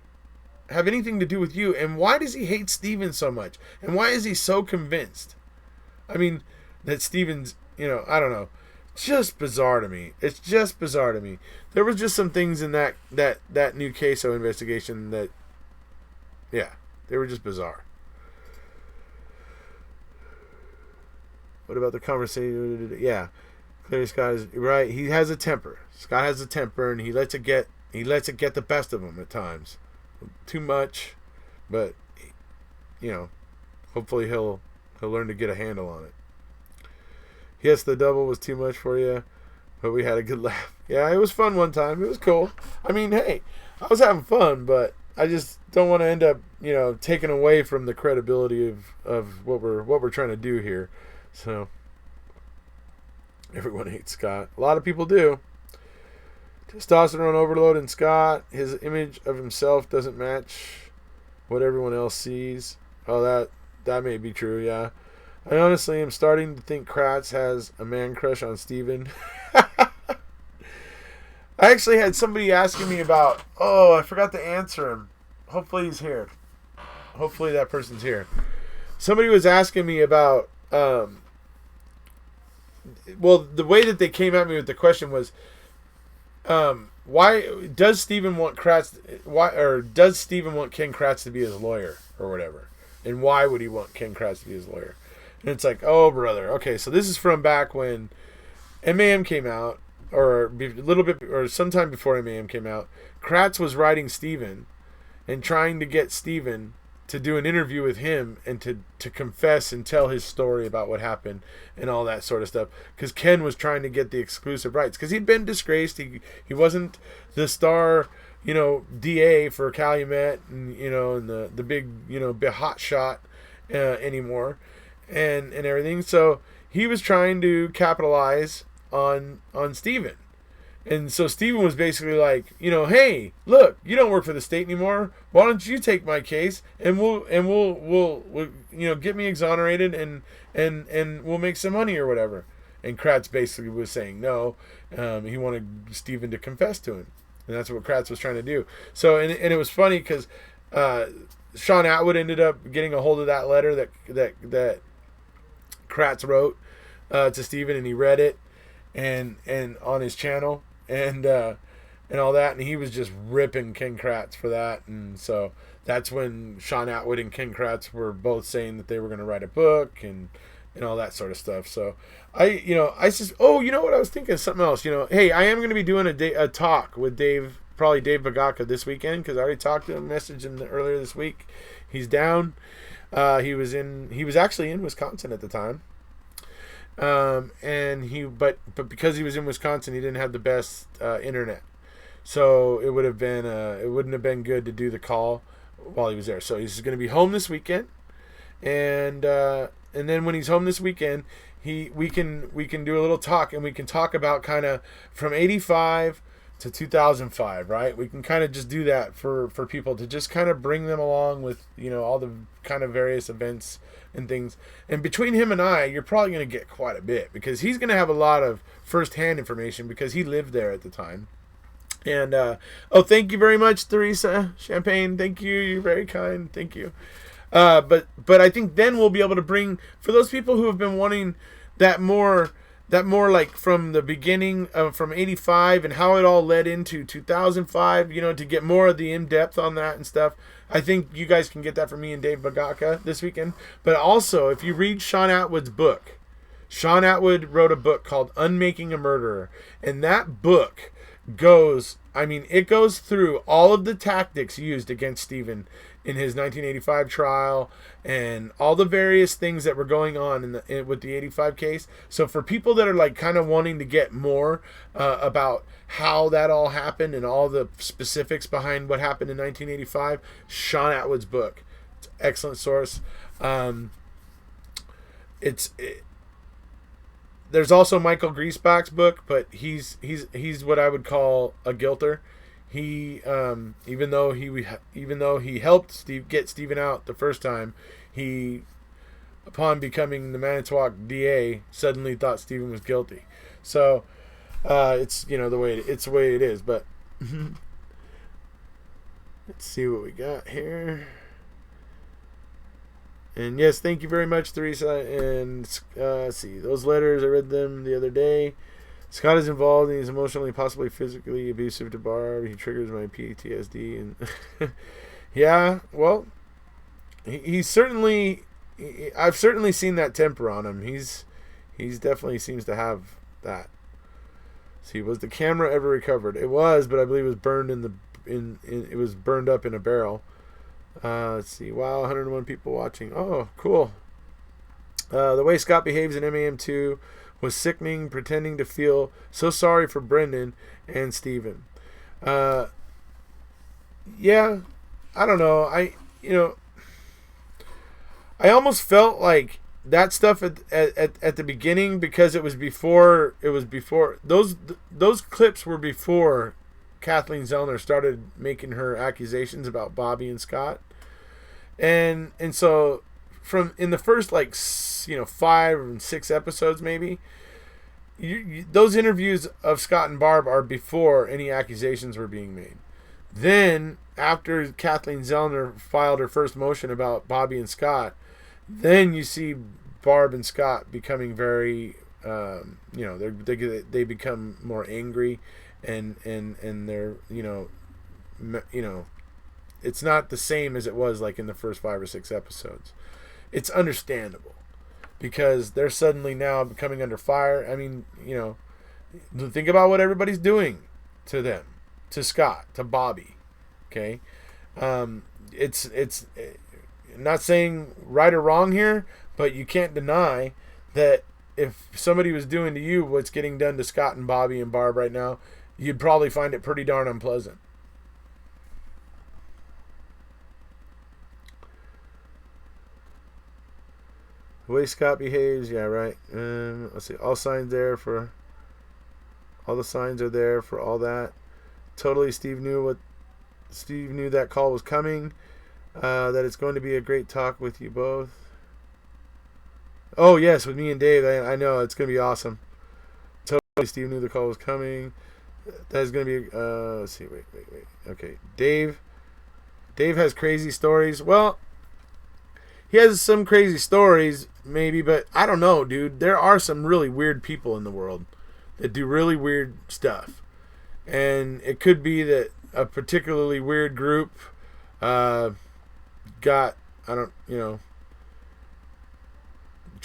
Speaker 1: have anything to do with you? And why does he hate Steven so much? And why is he so convinced? I mean, that Steven's, you know, I don't know. Just bizarre to me. It's just bizarre to me. There was just some things in that new Queso investigation that, yeah, they were just bizarre. What about the conversation? Yeah, clearly Scott is right. He has a temper. Scott has a temper, and he lets it get the best of him at times. Too much, but you know, hopefully he'll learn to get a handle on it. Yes, the double was too much for you, but we had a good laugh. Yeah, it was fun one time. It was cool. I mean, hey, I was having fun, but I just don't want to end up, you know, taking away from the credibility of what we're trying to do here. So everyone hates Scott. A lot of people do. Testosterone overload in Scott. His image of himself doesn't match what everyone else sees. Oh, that may be true, yeah. I honestly am starting to think Kratz has a man crush on Steven. I actually had somebody asking me about, I forgot to answer him. Hopefully he's here. Hopefully that person's here. Somebody was asking me about, well, the way that they came at me with the question was, why does Steven want Kratz? Does Steven want Ken Kratz to be his lawyer or whatever? And why would he want Ken Kratz to be his lawyer? And it's like, oh brother, okay, so this is from back when MAM came out, or a little bit, or sometime before MAM came out. Kratz was writing Steven and trying to get Steven to do an interview with him and to confess and tell his story about what happened and all that sort of stuff. Because Ken was trying to get the exclusive rights. Because he'd been disgraced. He wasn't the star, you know, DA for Calumet and, you know, and the big, you know, big hot shot anymore and everything. So he was trying to capitalize on Steven. And so Steven was basically like, you know, hey, look, you don't work for the state anymore. Why don't you take my case and we'll you know, get me exonerated and we'll make some money or whatever. And Kratz basically was saying no. He wanted Steven to confess to him, and that's what Kratz was trying to do. So and it was funny because Sean Atwood ended up getting a hold of that letter that Kratz wrote to Steven, and he read it and on his channel. And all that, and he was just ripping Ken Kratz for that, and so that's when Sean Atwood and Ken Kratz were both saying that they were going to write a book and and all that sort of stuff. So I just, oh, you know what, I was thinking of something else. Hey, I am going to be doing a talk with Dave, probably Dave Bagaka this weekend, because I already talked to him, messaged him earlier this week. He's down. He was actually in Wisconsin at the time. But because he was in Wisconsin, he didn't have the best internet. So it wouldn't have been good to do the call while he was there. So he's going to be home this weekend. And then when he's home this weekend, we can do a little talk, and we can talk about kind of from 85 to 2005, right? We can kind of just do that for people to just kind of bring them along with, all the kind of various events and things. And between him and I, you're probably going to get quite a bit, because he's going to have a lot of firsthand information because he lived there at the time. And, thank you very much, Theresa Champagne. Thank you. You're very kind. Thank you. But I think then we'll be able to bring, for those people who have been wanting that more like from the beginning of, from 85 and how it all led into 2005, to get more of the in-depth on that and stuff. I think you guys can get that from me and Dave Bagaka this weekend. But also, if you read Sean Atwood's book, Sean Atwood wrote a book called Unmaking a Murderer. And that book goes through all of the tactics used against Stephen in his 1985 trial and all the various things that were going on with the 85 case. So for people that are like kind of wanting to get more about how that all happened and all the specifics behind what happened in 1985, Sean Atwood's book. It's an excellent source. There's also Michael Griesbach's book, but he's what I would call a guilter. He even though he helped get Stephen out the first time, he, upon becoming the Manitowoc DA, suddenly thought Stephen was guilty. So it's the way it is. But let's see what we got here. And yes, thank you very much, Theresa. And see, those letters, I read them the other day. Scott is involved and he's emotionally, possibly physically abusive to Barb. He triggers my PTSD. And yeah, well, he's certainly, I've certainly seen that temper on him. He's definitely seems to have that. See, was the camera ever recovered? It was, but I believe it was burned it was burned up in a barrel. Let's see. Wow, 101 people watching. Oh, cool. The way Scott behaves in MAM2 was sickening, pretending to feel so sorry for Brendan and Stephen. Yeah, I don't know. I almost felt like that stuff at the beginning, because it was before those clips were before Kathleen Zellner started making her accusations about Bobby and Scott. And so from in the first 5 and 6 episodes maybe, those interviews of Scott and Barb are before any accusations were being made. Then after Kathleen Zellner filed her first motion about Bobby and Scott, then you see Barb and Scott becoming very they become more angry, and they're it's not the same as it was like in the first 5 or 6 episodes. It's understandable, because they're suddenly now coming under fire. I mean, think about what everybody's doing to them, to Scott, to Bobby. Okay, it's not saying right or wrong here, but you can't deny that if somebody was doing to you what's getting done to Scott and Bobby and Barb right now, you'd probably find it pretty darn unpleasant. The way Scott behaves, yeah, right. Let's see. All the signs are there for all that. Totally, Steve knew that call was coming. That it's going to be a great talk with you both. Oh yes, with me and Dave. I know it's going to be awesome. Totally, Steve knew the call was coming. That is going to be. Let's see. Wait. Okay, Dave has crazy stories. Well, he has some crazy stories, maybe, but I don't know, dude. There are some really weird people in the world that do really weird stuff. And it could be that a particularly weird group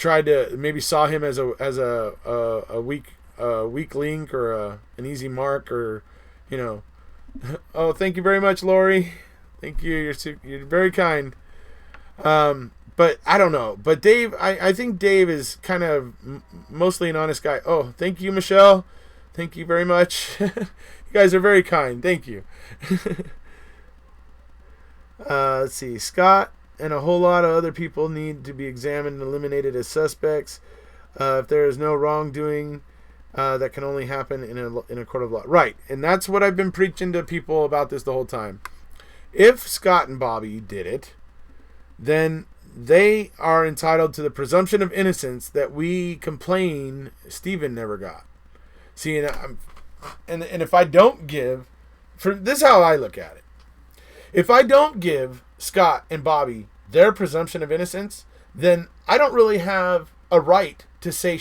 Speaker 1: tried to maybe saw him as a weak link or an easy mark, or Oh, thank you very much, Lori. Thank you. You're very kind. But I don't know. But Dave, I think Dave is kind of mostly an honest guy. Oh, thank you, Michelle. Thank you very much. You guys are very kind. Thank you. Let's see. Scott and a whole lot of other people need to be examined and eliminated as suspects. If there is no wrongdoing, that can only happen in a court of law. Right. And that's what I've been preaching to people about this the whole time. If Scott and Bobby did it, then they are entitled to the presumption of innocence that we complain Stephen never got. See, and if I don't give, this is how I look at it. If I don't give Scott and Bobby their presumption of innocence, then I don't really have a right to say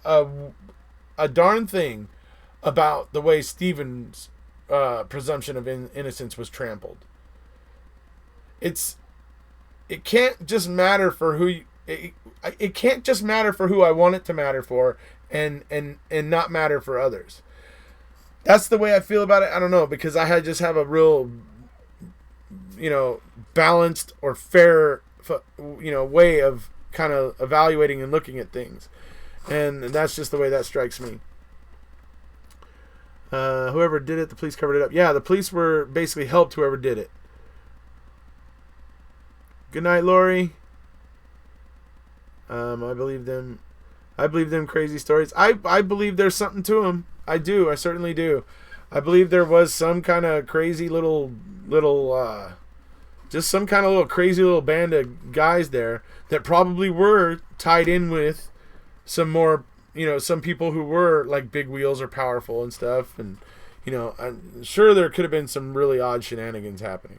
Speaker 1: a darn thing about the way Stephen's presumption of innocence was trampled. It can't just matter for who it can't just matter for who I want it to matter for, and not matter for others. That's the way I feel about it. I don't know, because I just have a real balanced or fair way of kind of evaluating and looking at things, and that's just the way that strikes me. Whoever did it, the police covered it up. Yeah, the police were basically helped whoever did it. Good night, Lori. I believe them. I believe them crazy stories. I believe there's something to them. I do. I certainly do. I believe there was some kind of crazy little just some kind of little crazy little band of guys there that probably were tied in with some more, some people who were like big wheels or powerful and stuff. And, I'm sure there could have been some really odd shenanigans happening.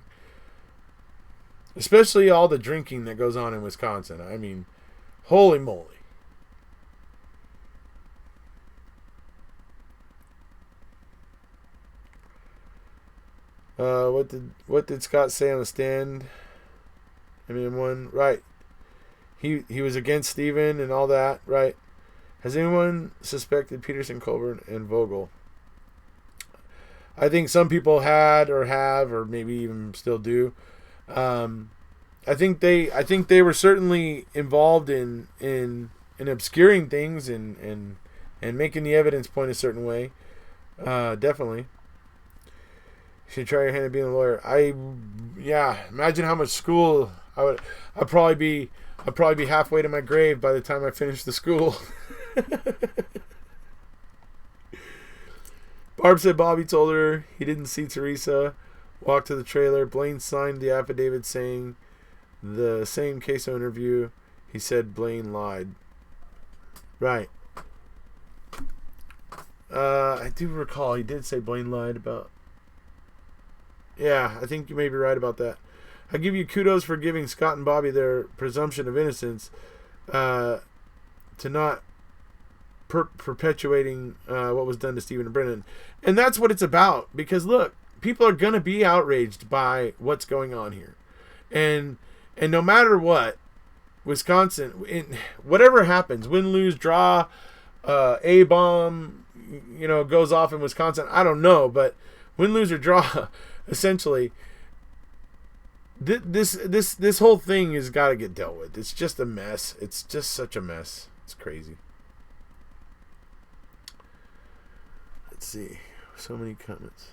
Speaker 1: Especially all the drinking that goes on in Wisconsin. I mean, holy moly. What did Scott say on the stand? MM1, right. He was against Stephen and all that, right? Has anyone suspected Peterson, Colbert, and Vogel? I think some people had or have, or maybe even still do. I think they were certainly involved in obscuring things and making the evidence point a certain way. Definitely. You should try your hand at being a lawyer. Imagine how much school I'd probably be halfway to my grave by the time I finish the school. Barb said Bobby told her he didn't see Teresa walk to the trailer. Blaine signed the affidavit saying the same queso interview. He said Blaine lied. Right. I do recall he did say Blaine lied about... Yeah, I think you may be right about that. I give you kudos for giving Scott and Bobby their presumption of innocence, to not perpetuating what was done to Stephen and Brennan. And that's what it's about. Because look, people are going to be outraged by what's going on here. And no matter what, Wisconsin, whatever happens, win, lose, draw, A-bomb, goes off in Wisconsin, I don't know, but win, lose, or draw, essentially, this whole thing has got to get dealt with. It's just a mess. It's just such a mess. It's crazy. Let's see. So many comments.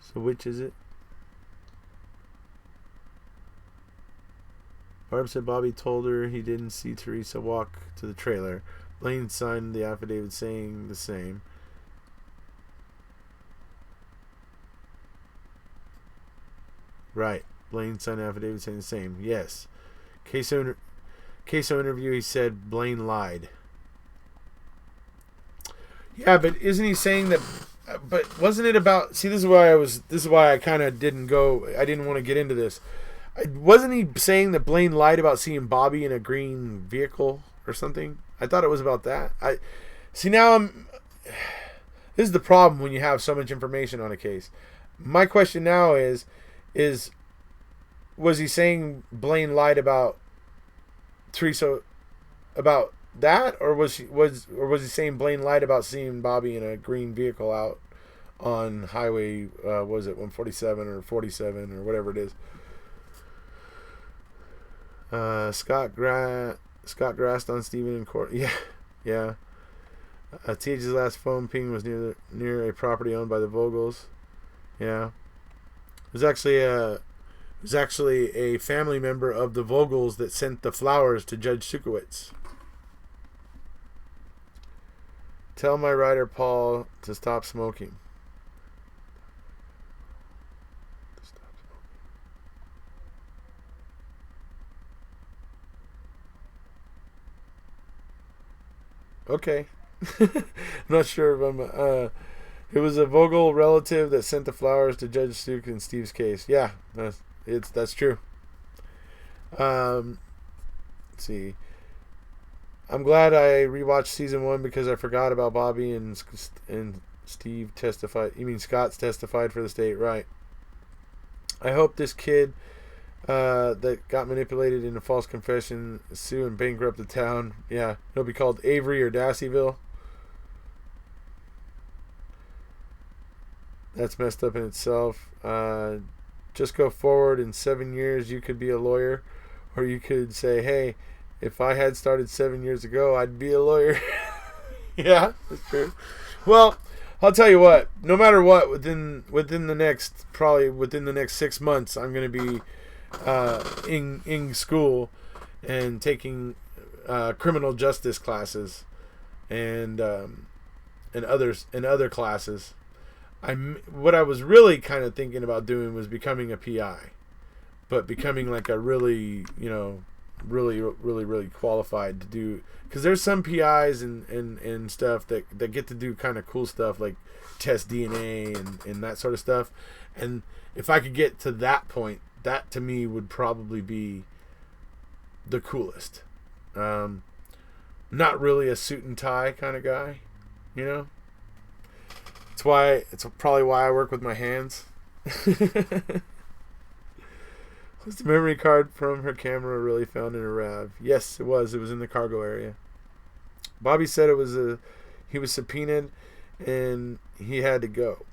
Speaker 1: So which is it? Barb said Bobby told her he didn't see Teresa walk to the trailer. Blaine signed the affidavit saying the same. Right. Blaine signed the affidavit saying the same. Yes. Queso interview, he said Blaine lied. Yeah, but isn't he saying that... But wasn't it about... See, this is why I kind of didn't go... I didn't want to get into this. Wasn't he saying that Blaine lied about seeing Bobby in a green vehicle or something? I thought it was about that. See, now this is the problem when you have so much information on a case. My question now is was he saying Blaine lied about Teresa about that, or was he saying Blaine lied about seeing Bobby in a green vehicle out on highway? Was it 147 or 47 or whatever it is? Scott grassed on Steven in court. Yeah. TH's last phone ping was near a property owned by the Vogels. Yeah. It was actually a family member of the Vogels that sent the flowers to Judge Sukowitz. Tell my writer Paul to stop smoking. Okay. I'm not sure if I'm... it was a Vogel relative that sent the flowers to Judge Suk in Steve's case. Yeah, that's true. Let's see. I'm glad I rewatched season 1 because I forgot about Bobby and Steve testified. You mean Scott's testified for the state, right? I hope this kid that got manipulated into false confession sue and bankrupt the town. Yeah, he'll be called Avery or Dasseyville. That's messed up in itself. Just go forward. In 7 years, you could be a lawyer. Or you could say, hey, if I had started 7 years ago, I'd be a lawyer. Yeah, that's true. Well, I'll tell you what. No matter what, within the next 6 months, I'm going to be in school and taking criminal justice classes and other classes. What I was really kind of thinking about doing was becoming a PI, but becoming like a really qualified to do, because there's some PIs and stuff that get to do kind of cool stuff like test DNA and that sort of stuff. And if I could get to that point, that to me would probably be the coolest. Not really a suit and tie kind of guy, you know. It's probably why I work with my hands. Was the memory card from her camera really found in a RAV? Yes, it was. It was in the cargo area. Bobby said he was subpoenaed and he had to go.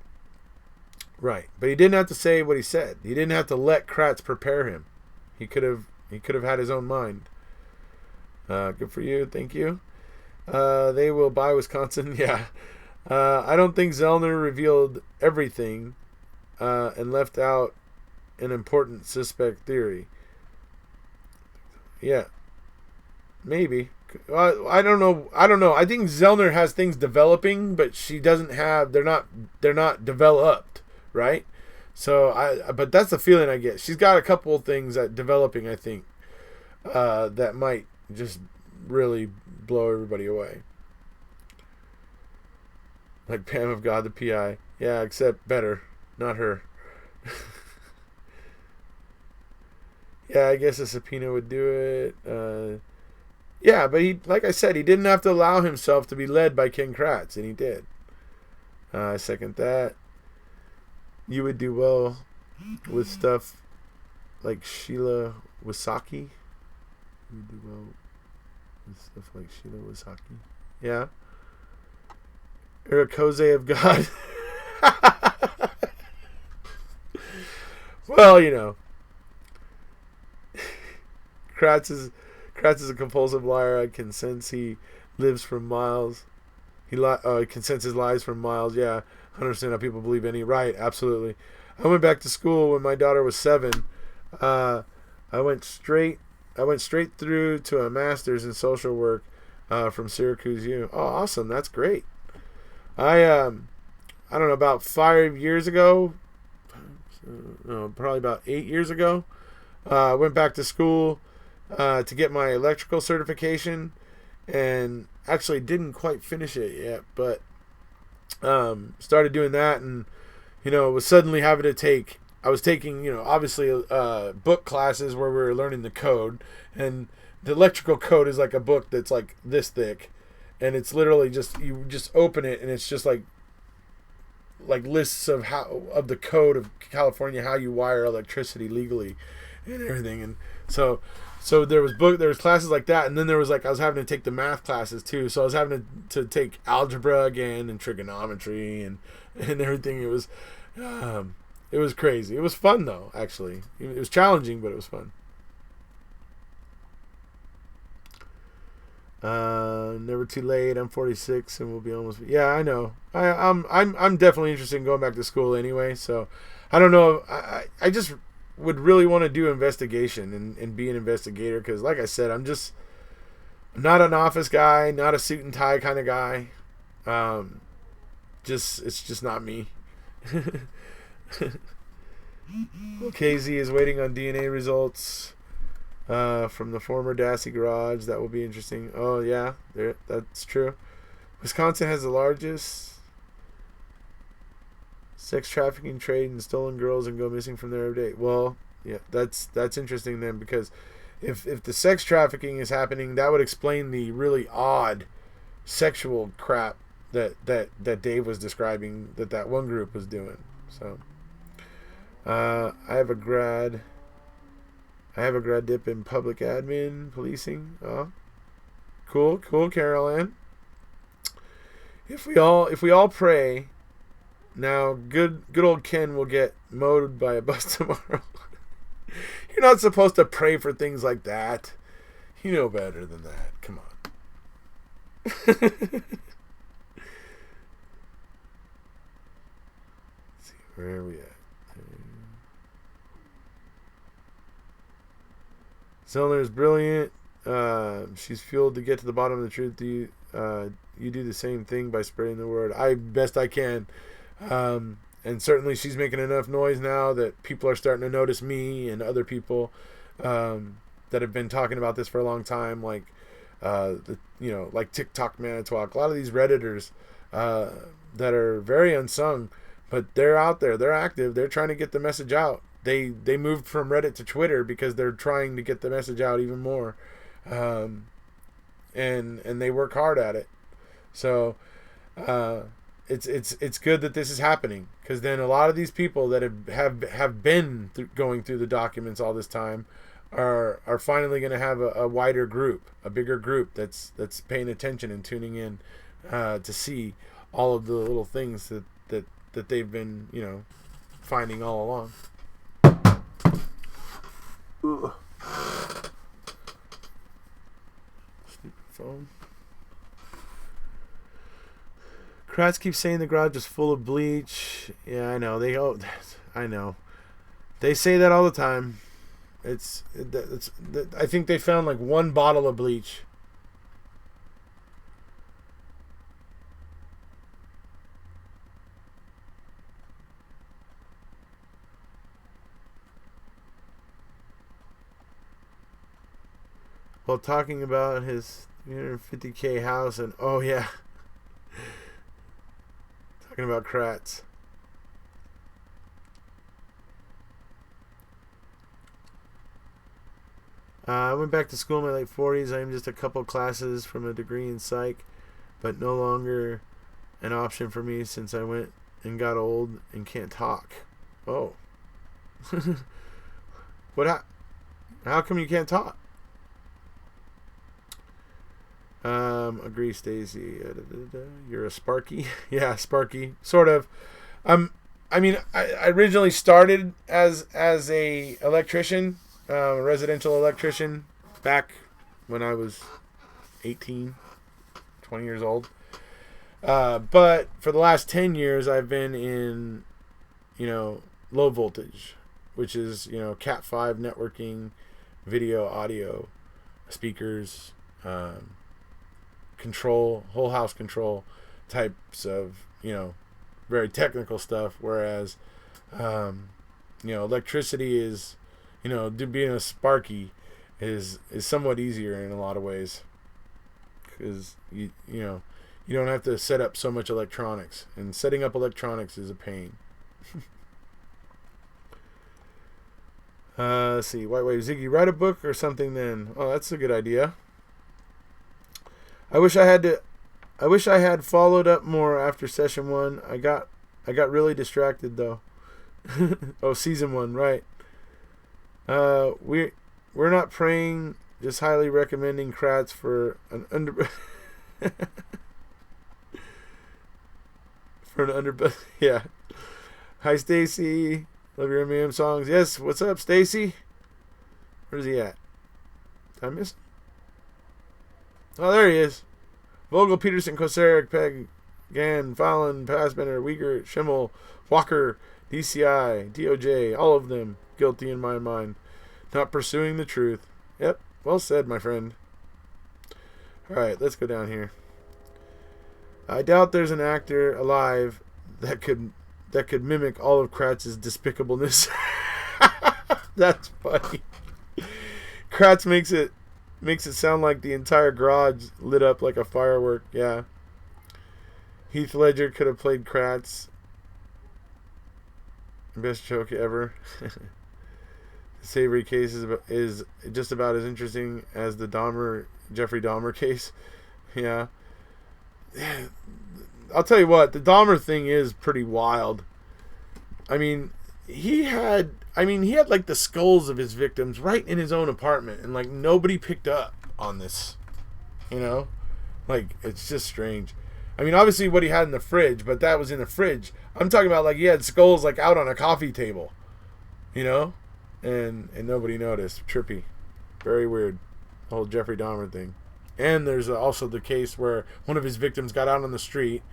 Speaker 1: Right, but he didn't have to say what he said. He didn't have to let Kratz prepare him. He could have had his own mind. Good for you. Thank you. They will buy Wisconsin. Yeah. I don't think Zellner revealed everything and left out an important suspect theory. Yeah. Maybe. I don't know. I think Zellner has things developing, but she doesn't have. They're not developed, right? So but that's the feeling I get. She's got a couple of things that developing, I think, that might just really blow everybody away. Like Pam of God, the PI. Yeah, except better. Not her. Yeah, I guess a subpoena would do it. Yeah, but like I said, he didn't have to allow himself to be led by Ken Kratz, and he did. I second that. You would do well with stuff like Sheila Wasaki. You would do well with stuff like Sheila Wasaki. Yeah. Erekose of God. Well, you know. Kratz is a compulsive liar. I can sense he lives from miles. He can sense his lies from miles. Yeah, I understand how people believe any. Right, absolutely. I went back to school when my daughter was 7. I went straight through to a master's in social work from Syracuse U. Oh, awesome! That's great. I don't know, about 5 years ago, probably about 8 years ago, I went back to school to get my electrical certification, and actually didn't quite finish it yet, but started doing that, and was suddenly having to take. I was taking, obviously book classes where we were learning the code, and the electrical code is like a book that's like this thick. And it's literally you just open it and it's just like lists of the code of California, how you wire electricity legally and everything. And so So there was classes like that, and then there was like I was having to take the math classes too. So I was having to take algebra again and trigonometry and everything. It was crazy. It was fun though. Actually, it was challenging, but it was fun. Never too late. I'm 46 and we'll be almost. Yeah, I know. I'm definitely interested in going back to school anyway. So I don't know. I just would really want to do investigation and be an investigator because, like I said, I'm not an office guy, not a suit and tie kind of guy. It's just not me. KZ is waiting on DNA results from the former Dassey garage. That will be interesting. Oh yeah, that's true. Wisconsin has the largest sex trafficking trade and stolen girls and go missing from there every day. Well, yeah, that's interesting then, because if the sex trafficking is happening, that would explain the really odd sexual crap that Dave was describing that one group was doing. So I have a grad dip in public admin policing. Oh, cool, Carol Ann. If we all pray, now good old Ken will get mowed by a bus tomorrow. You're not supposed to pray for things like that. You know better than that. Come on. Let's see, where are we at? Zellner is brilliant. She's fueled to get to the bottom of the truth. You do the same thing by spreading the word. Best I can. And certainly she's making enough noise now that people are starting to notice me and other people that have been talking about this for a long time, like like TikTok Manitowoc. A lot of these Redditors that are very unsung, but they're out there, they're active, they're trying to get the message out. They moved from Reddit to Twitter because they're trying to get the message out even more, and they work hard at it. So it's good that this is happening, because then a lot of these people that have been going through the documents all this time are finally going to have a wider group, a bigger group that's paying attention and tuning in to see all of the little things that they've been finding all along. Ugh. Stupid phone. Kratz keeps saying the garage is full of bleach. Yeah, I know. I know. They say that all the time. I think they found like one bottle of bleach. While talking about his 350K house, and oh yeah, talking about Kratz. I went back to school in my late 40s. I am just a couple classes from a degree in psych, but no longer an option for me since I went and got old and can't talk. Oh. How come you can't talk? Agree, Stacy. You're a Sparky. Yeah, Sparky. Sort of. I originally started as a electrician, a residential electrician, back when I was 18, 20 years old. But for the last 10 years, I've been in, low voltage, which is, Cat 5 networking, video, audio, speakers, control, whole house control types of, very technical stuff. Whereas, electricity is, being a Sparky is somewhat easier in a lot of ways, because you don't have to set up so much electronics, and setting up electronics is a pain. Let's see. White Wave Ziggy, write a book or something then. Oh, that's a good idea. I wish I had followed up more after session 1. I got really distracted though. Oh, season 1, right. We're not praying, just highly recommending Kratz for an under... for an under... Yeah. Hi, Stacy. Love your M&M songs. Yes, what's up, Stacy? Where's he at? Did I miss him? Oh, there he is. Vogel, Peterson, Kosarik, Peg, Gann, Fallon, Fassbender, Uyghur, Schimmel, Walker, DCI, DOJ, all of them guilty in my mind. Not pursuing the truth. Yep, well said, my friend. Alright, let's go down here. I doubt there's an actor alive that could mimic all of Kratz's despicableness. That's funny. Kratz makes it sound like the entire garage lit up like a firework. Yeah. Heath Ledger could have played Kratz. Best joke ever. The Savory case is just about as interesting as the Jeffrey Dahmer case. Yeah. I'll tell you what, the Dahmer thing is pretty wild. I mean, he had like the skulls of his victims right in his own apartment, and like nobody picked up on this. You know? Like, it's just strange. I mean, obviously what he had in the fridge, but that was in the fridge. I'm talking about like he had skulls like out on a coffee table. You know? And nobody noticed. Trippy. Very weird. The whole Jeffrey Dahmer thing. And there's also the case where one of his victims got out on the street.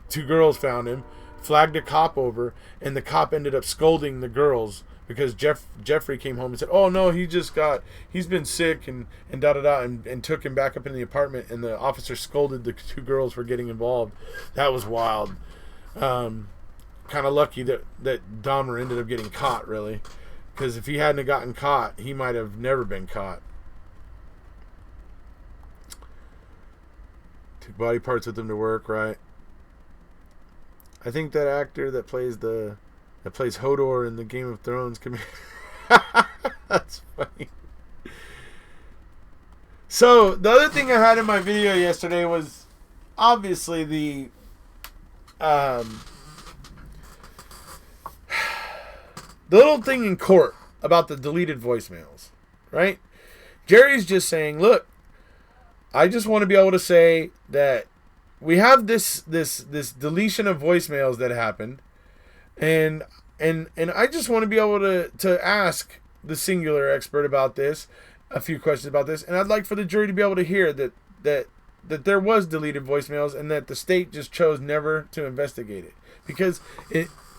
Speaker 1: 2 girls found him, flagged a cop over, and the cop ended up scolding the girls because Jeffrey came home and said, "Oh no, he's been sick and da-da-da," and took him back up in the apartment, and the officer scolded the 2 girls for getting involved. That was wild. Kind of lucky that Dahmer ended up getting caught, really, because if he hadn't gotten caught, he might have never been caught. Took body parts with him to work, right? I think that actor that plays Hodor in the Game of Thrones That's funny. So the other thing I had in my video yesterday was obviously the little thing in court about the deleted voicemails, right? Jerry's just saying, look, I just want to be able to say that we have this deletion of voicemails that happened, and I just want to be able to ask the singular expert about this a few questions about this, and I'd like for the jury to be able to hear that there was deleted voicemails and that the state just chose never to investigate it, because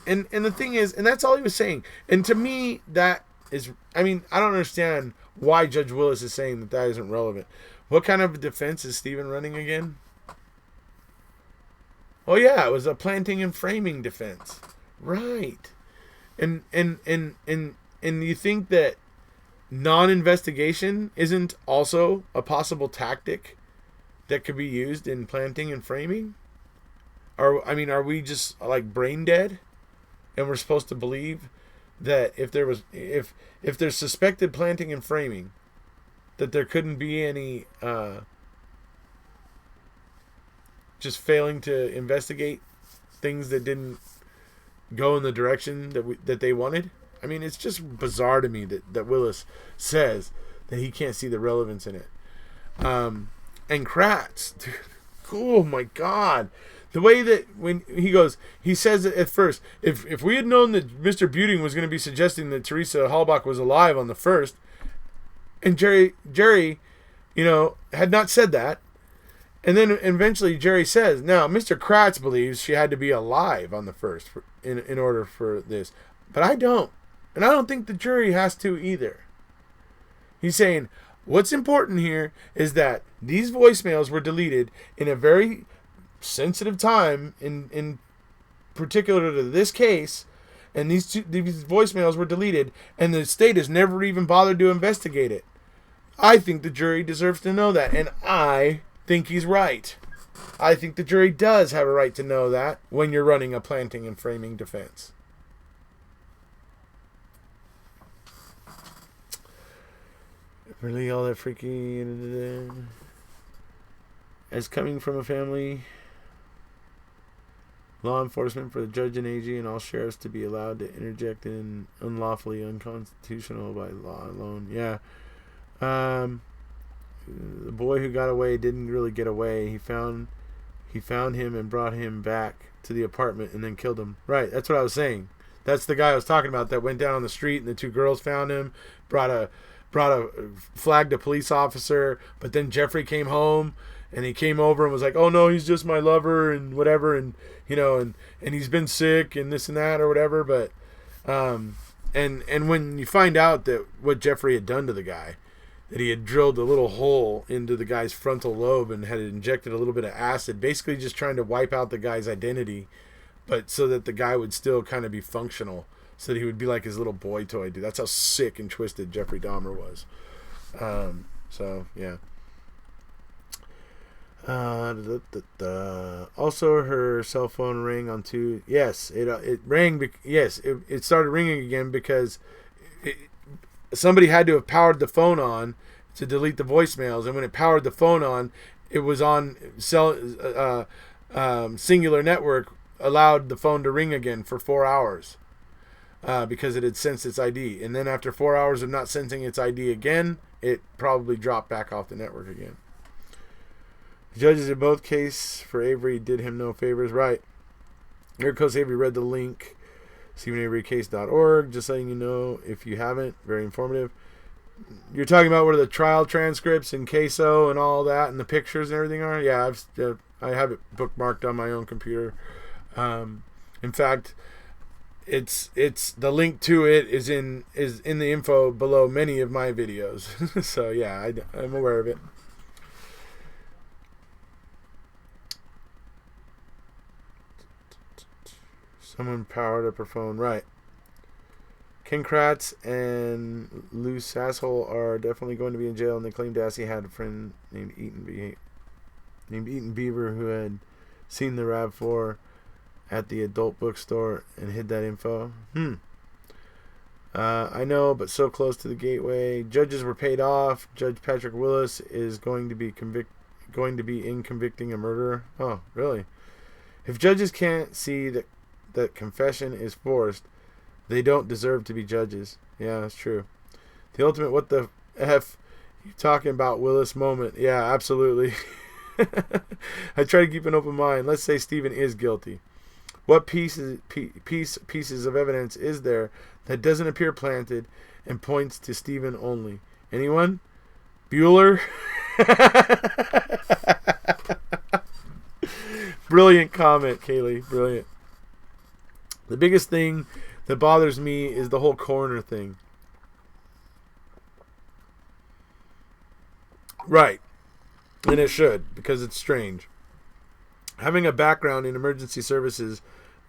Speaker 1: and the thing is, and that's all he was saying, and to me that is, I mean, I don't understand why Judge Willis is saying that isn't relevant. What kind of defense is Stephen running again? Oh yeah, it was a planting and framing defense. Right. And you think that non-investigation isn't also a possible tactic that could be used in planting and framing? Are we just like brain dead? And we're supposed to believe that if there's suspected planting and framing, that there couldn't be any just failing to investigate things that didn't go in the direction that they wanted? I mean, it's just bizarre to me that Willis says that he can't see the relevance in it. And Kratz, dude, oh my God. The way that when he says it at first, if we had known that Mr. Buting was going to be suggesting that Teresa Halbach was alive on the 1st, and Jerry, had not said that, and then eventually Jerry says, now Mr. Kratz believes she had to be alive on the 1st in order for this, but I don't, and I don't think the jury has to either. He's saying what's important here is that these voicemails were deleted in a very sensitive time, in particular to this case, and these voicemails were deleted, and the state has never even bothered to investigate it. I think the jury deserves to know that, and I think he's right. I think the jury does have a right to know that when you're running a planting and framing defense. Really all that freaky as coming from a family, law enforcement for the judge and AG and all sheriffs to be allowed to interject in unlawfully unconstitutional by law alone. Yeah. The boy who got away didn't really get away. He found him and brought him back to the apartment and then killed him. Right, that's what I was saying. That's the guy I was talking about that went down on the street and the two girls found him, flagged a police officer, but then Jeffrey came home and he came over and was like, "Oh no, he's just my lover and whatever, and and he's been sick and this and that or whatever." But and when you find out that what Jeffrey had done to the guy, that he had drilled a little hole into the guy's frontal lobe and had injected a little bit of acid, basically just trying to wipe out the guy's identity, but so that the guy would still kind of be functional, so that he would be like his little boy toy dude. That's how sick and twisted Jeffrey Dahmer was. So yeah. Also, her cell phone rang on two. Yes, it rang. Yes, it started ringing again because somebody had to have powered the phone on to delete the voicemails, and when it powered the phone on, it was on Singular Network, allowed the phone to ring again for 4 hours because it had sensed its ID, and then after 4 hours of not sensing its ID again, it probably dropped back off the network again. The judges in both cases for Avery did him no favors. Right. Erekose Avery read the link, StephenAveryCase.org. Just letting you know if you haven't. Very informative. You're talking about where the trial transcripts and queso and all that and the pictures and everything are? Yeah, I have it bookmarked on my own computer. In fact, it's the link to it is in the info below many of my videos. So yeah, I'm aware of it. Someone powered up her phone. Right. Ken Kratz and Lou Sasshole are definitely going to be in jail, and they claim Dassey had a friend named Eaton Beaver who had seen the RAV4 at the adult bookstore and hid that info. I know, but so close to the gateway. Judges were paid off. Judge Patrick Willis is going to be in convicting a murderer. Oh, really? If judges can't see that confession is forced, they don't deserve to be judges. Yeah, that's true. The ultimate what the F you talking about Willis moment. Yeah, absolutely. I try to keep an open mind. Let's say Stephen is guilty. What pieces of evidence is there that doesn't appear planted and points to Stephen only? Anyone? Bueller? Brilliant comment, Kaylee. Brilliant. The biggest thing that bothers me is the whole coroner thing. Right. And it should, because it's strange. Having a background in emergency services,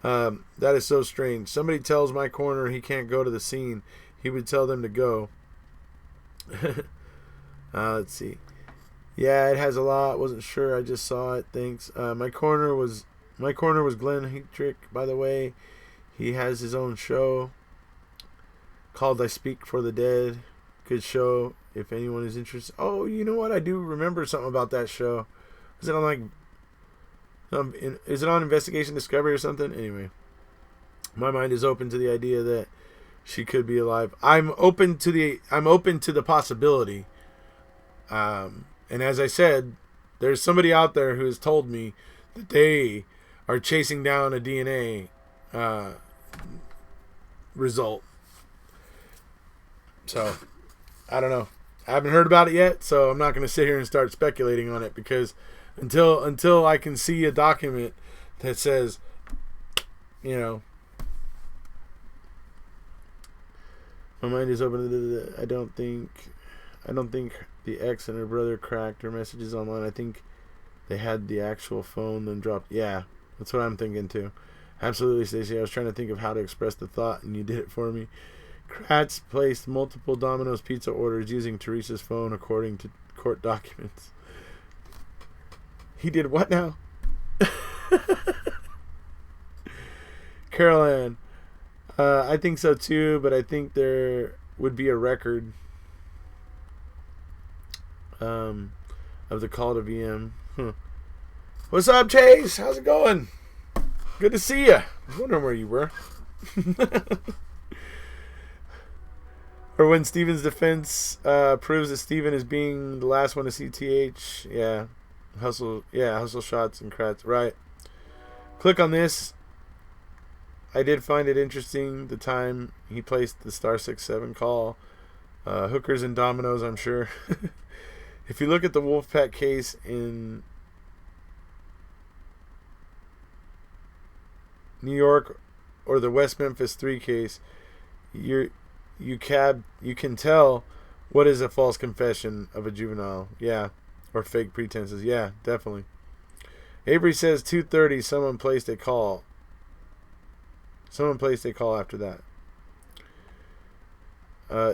Speaker 1: that is so strange. Somebody tells my coroner he can't go to the scene. He would tell them to go. Let's see. Yeah, it has a lot. Wasn't sure. I just saw it. Thanks. My coroner was Glenn Heatrick, by the way. He has his own show called I Speak for the Dead. Good show if anyone is interested. Oh, you know what? I do remember something about that show. Is it on is it on Investigation Discovery or something? Anyway, my mind is open to the idea that she could be alive. I'm open to the possibility. And as I said, there's somebody out there who has told me that they are chasing down a DNA result. So I don't know. I haven't heard about it yet, so I'm not going to sit here and start speculating on it, because until I can see a document that says, my mind is open. I don't think the ex and her brother cracked her messages online. I think they had the actual phone then dropped. Yeah, that's what I'm thinking too. Absolutely, Stacey. I was trying to think of how to express the thought, and you did it for me. Kratz placed multiple Domino's pizza orders using Teresa's phone, according to court documents. He did what now? Carol Ann. I think so too, but I think there would be a record of the call to VM. What's up, Chase? How's it going? Good to see you. I was wondering where you were. Or when Steven's defense proves that Steven is being the last one to see TH. Yeah. Hustle shots and Kratz. Right. Click on this. I did find it interesting the time he placed the star 6-7 call. Hookers and dominoes, I'm sure. If you look at the Wolfpack case in New York or the West Memphis 3 case, you can tell what is a false confession of a juvenile. Yeah. Or fake pretenses. Yeah, definitely. Avery says 2:30 someone placed a call. Someone placed a call after that.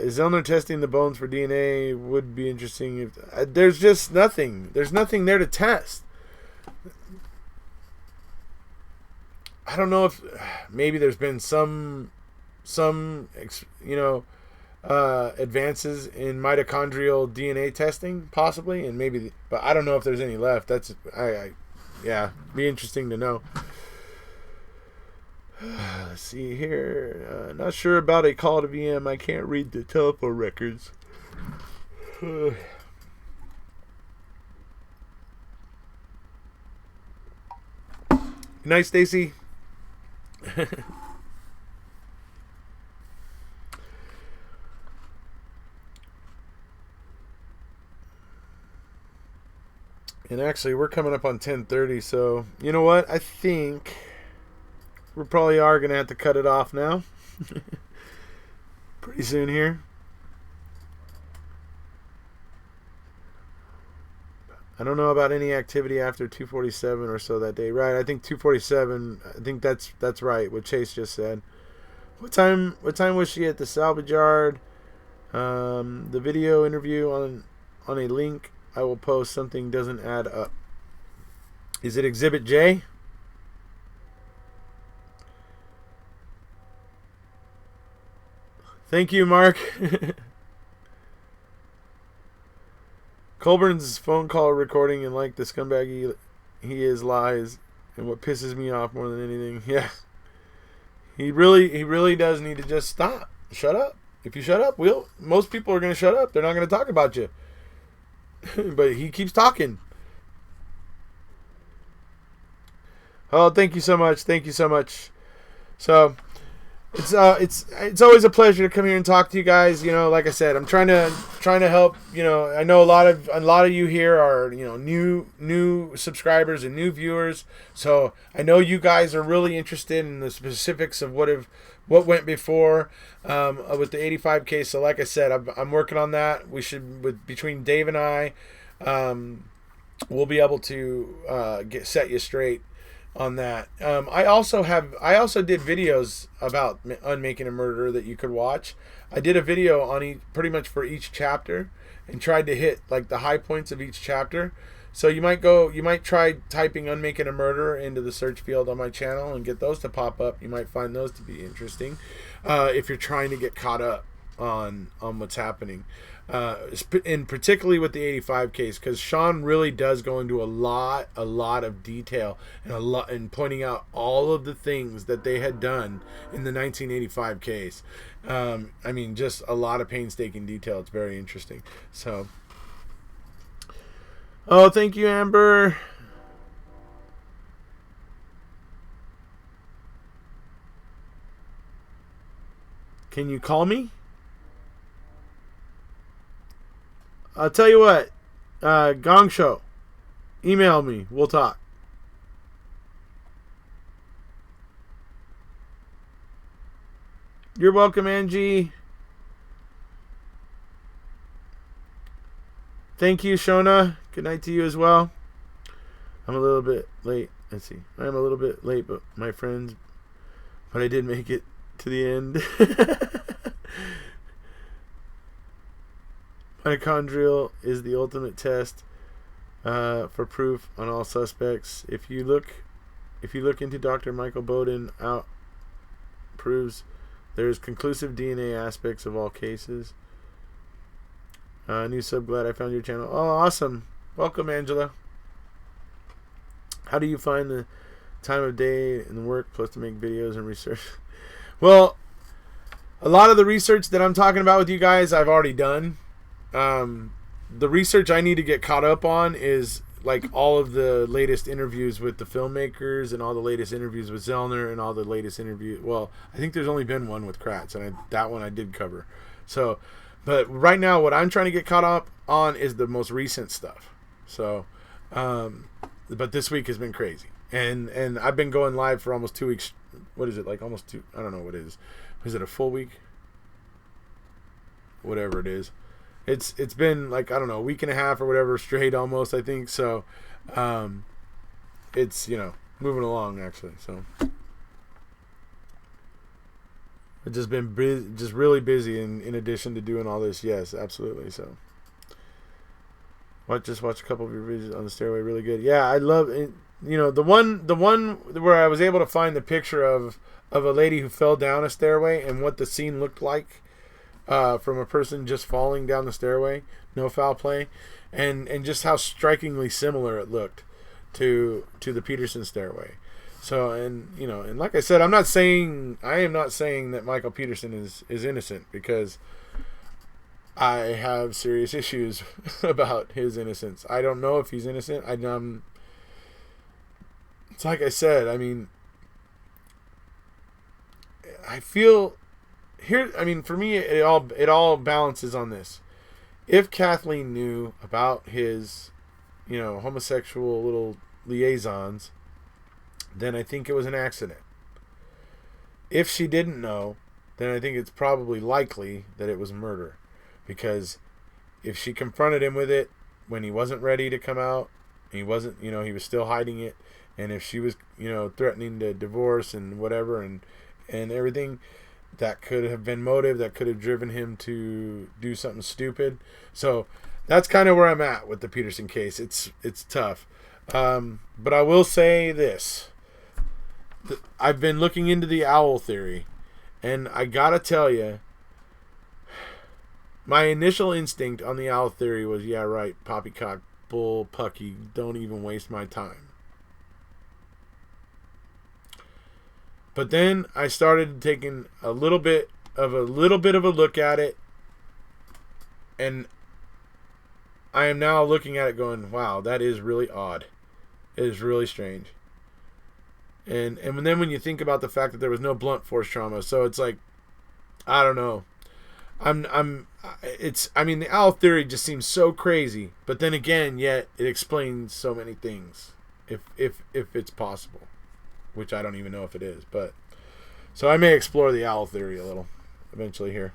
Speaker 1: Is Zellner testing the bones for DNA? Would be interesting. If there's just nothing. There's nothing there to test. I don't know if maybe there's been some advances in mitochondrial DNA testing, possibly, and maybe, but I don't know if there's any left. That's be interesting to know. Let's see here. Not sure about a call to VM. I can't read the telephone records. Good night, Stacy. And actually, we're coming up on 10:30, so you know what? I think we probably are going to have to cut it off now. Pretty soon here. I don't know about any activity after 2:47 or so that day. Right, I think 2:47. I think that's right, what Chase just said. What time was she at the salvage yard? The video interview on a link I will post. Something doesn't add up. Is it Exhibit J? Thank you, Mark. Colburn's phone call recording and like the scumbag he is lies, and what pisses me off more than anything. Yeah. He really does need to just stop. Shut up. If you shut up, most people are going to shut up. They're not going to talk about you. But he keeps talking. Oh, thank you so much. Thank you so much. So it's always a pleasure to come here and talk to you guys. You know, like I said, I'm trying to help. You know, I know a lot of you here are, you know, new subscribers and new viewers. So I know you guys are really interested in the specifics of what went before with the 85 case. So like I said, I'm working on that. We should, between Dave and I, we'll be able to set you straight on that. I also did videos about Unmaking a Murderer that you could watch. I did a video on pretty much for each chapter and tried to hit like the high points of each chapter. So you might try typing Unmaking a Murderer into the search field on my channel and get those to pop up. You might find those to be interesting if you're trying to get caught up on what's happening. And particularly with the 85 case, because Sean really does go into a lot of detail and pointing out all of the things that they had done in the 1985 case. I mean, just a lot of painstaking detail. It's very interesting. So, oh, thank you, Amber. Can you call me? I'll tell you what, Gong Show, email me. We'll talk. You're welcome, Angie. Thank you, Shona. Good night to you as well. I'm a little bit late. Let's see. I'm a little bit late, but my friends, but I did make it to the end. Mitochondrial is the ultimate test for proof on all suspects. If you look into Dr. Michael Bowden out, proves there is conclusive DNA aspects of all cases. New sub, glad I found your channel. Oh, awesome! Welcome, Angela. How do you find the time of day and the work plus to make videos and research? Well, A lot of the research that I'm talking about with you guys, I've already done. The research I need to get caught up on is like all of the latest interviews with the filmmakers and all the latest interviews with Zellner and all the latest interviews. Well, I think there's only been one with Kratz, and that one I did cover. So, but right now what I'm trying to get caught up on is the most recent stuff. So, but this week has been crazy. And I've been going live for almost 2 weeks. What is it, like almost two? I don't know what it is. Is it a full week? Whatever it is. It's been like, I don't know, a week and a half or whatever straight almost, I think. So it's, moving along actually. So I've just been just really busy in addition to doing all this. Yes, absolutely. So just watch a couple of your videos on the stairway. Really good. Yeah, I love it. The one where I was able to find the picture of a lady who fell down a stairway and what the scene looked like from a person just falling down the stairway, no foul play, and just how strikingly similar it looked to the Peterson stairway. So, and like I said, I am not saying that Michael Peterson is innocent, because I have serious issues about his innocence. I don't know if he's innocent. It's like I said, I mean, I feel here, I mean, for me, it all balances on this. If Kathleen knew about his, homosexual little liaisons, then I think it was an accident. If she didn't know, then I think it's probably likely that it was murder. Because if she confronted him with it when he wasn't ready to come out, he wasn't, he was still hiding it, and if she was, threatening to divorce and whatever and everything, that could have been motive, that could have driven him to do something stupid. So that's kind of where I'm at with the Peterson case. It's tough. But I will say this. I've been looking into the owl theory, and I gotta tell you, my initial instinct on the owl theory was, yeah, right, poppycock, bull, pucky, don't even waste my time. But then I started taking a little bit of a look at it, and I am now looking at it going, wow, that is really odd. It is really strange. And then when you think about the fact that there was no blunt force trauma, so it's like, I don't know. The owl theory just seems so crazy, but then again, yet it explains so many things, if it's possible, which I don't even know if it is, but so I may explore the owl theory a little eventually here.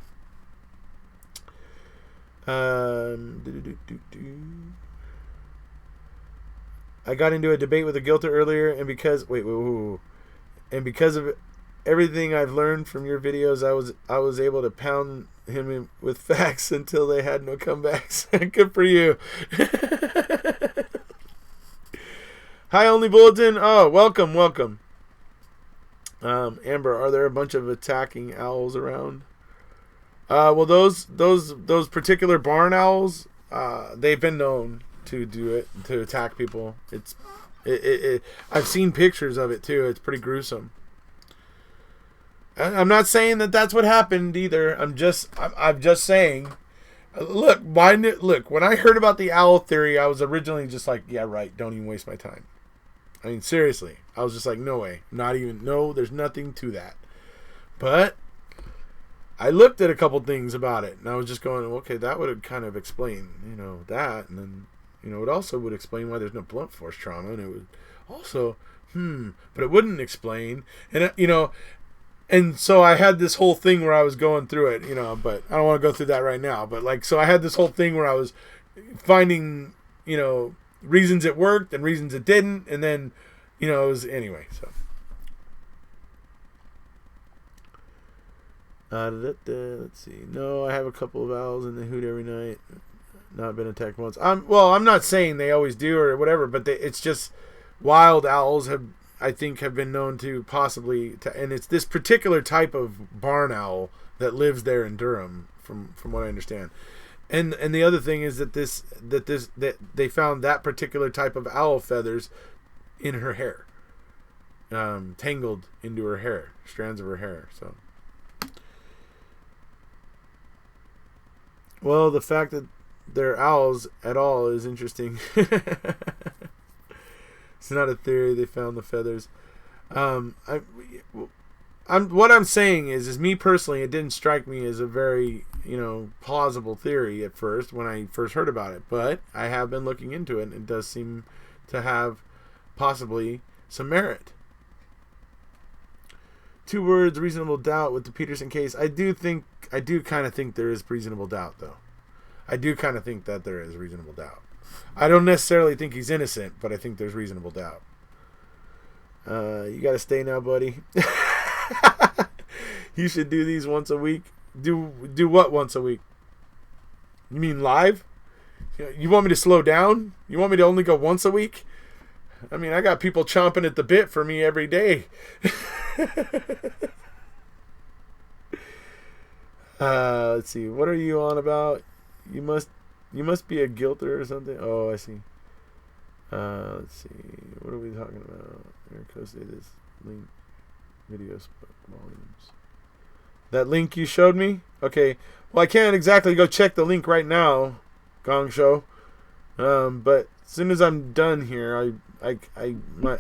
Speaker 1: I got into a debate with a guilter earlier, and because of everything I've learned from your videos, I was able to pound him with facts until they had no comebacks. Good for you. Hi, Only Bulletin. Oh, welcome. Amber, are there a bunch of attacking owls around? Well, those particular barn owls, they've been known to do it, to attack people. I've seen pictures of it too. It's pretty gruesome. I'm not saying that that's what happened either. I'm just saying. Look, when I heard about the owl theory, I was originally just like, yeah, right, don't even waste my time. I mean, seriously. I was just like, no way. There's nothing to that. But I looked at a couple things about it, and I was just going, okay, that would kind of explain, that. And then, it also would explain why there's no blunt force trauma. And it would also, but it wouldn't explain. And, and so I had this whole thing where I was going through it, but I don't want to go through that right now. But so I had this whole thing where I was finding, reasons it worked and reasons it didn't. And then, it was anyway. So let's see. No, I have a couple of owls in the hoot every night. Not been attacked once. I'm not saying they always do or whatever, but it's just wild owls I think have been known to possibly, and it's this particular type of barn owl that lives there in Durham, from what I understand. And the other thing is that they found that particular type of owl feathers in her hair, tangled into her hair, strands of her hair. So Well, the fact that they're owls at all is interesting. It's not a theory. They found the feathers. What I'm saying is me personally, it didn't strike me as a very, plausible theory at first when I first heard about it. But I have been looking into it, and it does seem to have possibly some merit. 2 words, reasonable doubt with the Peterson case. I do kind of think there is reasonable doubt, though. I do kind of think that there is reasonable doubt. I don't necessarily think he's innocent, but I think there's reasonable doubt. You got to stay now, buddy. You should do these once a week. Do what once a week? You mean live? You want me to slow down? You want me to only go once a week? I mean, I got people chomping at the bit for me every day. Let's see. What are you on about? You must be a guilter or something. Oh, I see. Let's see. What are we talking about? Erekose, this link, videos, volumes. That link you showed me? Okay. Well, I can't exactly go check the link right now, Gong Show. But as soon as I'm done here, I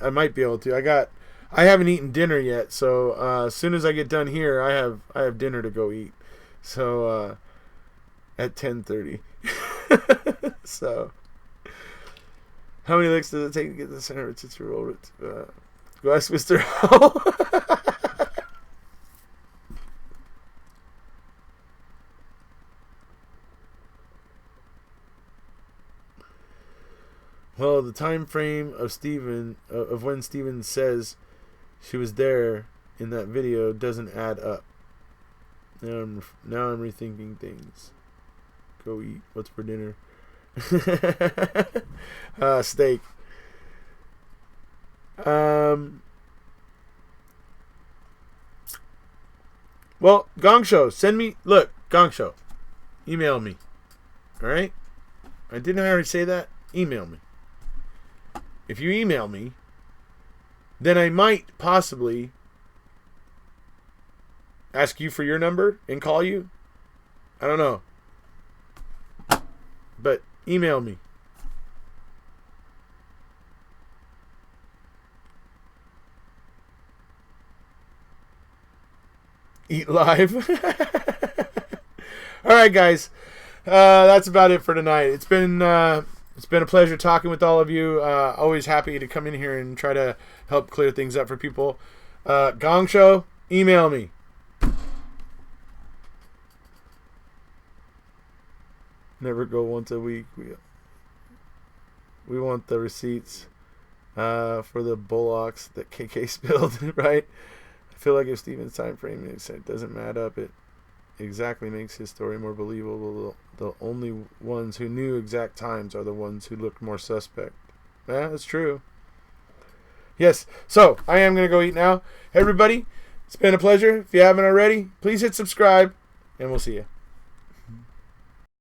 Speaker 1: might be able to. I haven't eaten dinner yet, so as soon as I get done here, I have dinner to go eat. So at 10:30. So how many licks does it take to get the center of Tootsie Roll? Go ask Mr. Howell. Well, the time frame of when Steven says she was there in that video doesn't add up. Now I'm rethinking things. Go eat. What's for dinner? Steak. Well, Gong Show, Gong Show, email me. All right? Didn't I already say that? Email me. If you email me, then I might possibly ask you for your number and call you. I don't know. But email me. Eat live. All right, guys. That's about it for tonight. It's been a pleasure talking with all of you. Always happy to come in here and try to help clear things up for people. Gong Show, email me. Never go once a week. We want the receipts for the bullocks that KK spilled, right? I feel like if Steven's time frame doesn't add up, it exactly makes his story more believable. The only ones who knew exact times are the ones who looked more suspect. Yeah, that's true. Yes, so I am going to go eat now. Everybody, it's been a pleasure. If you haven't already, please hit subscribe, and we'll see you.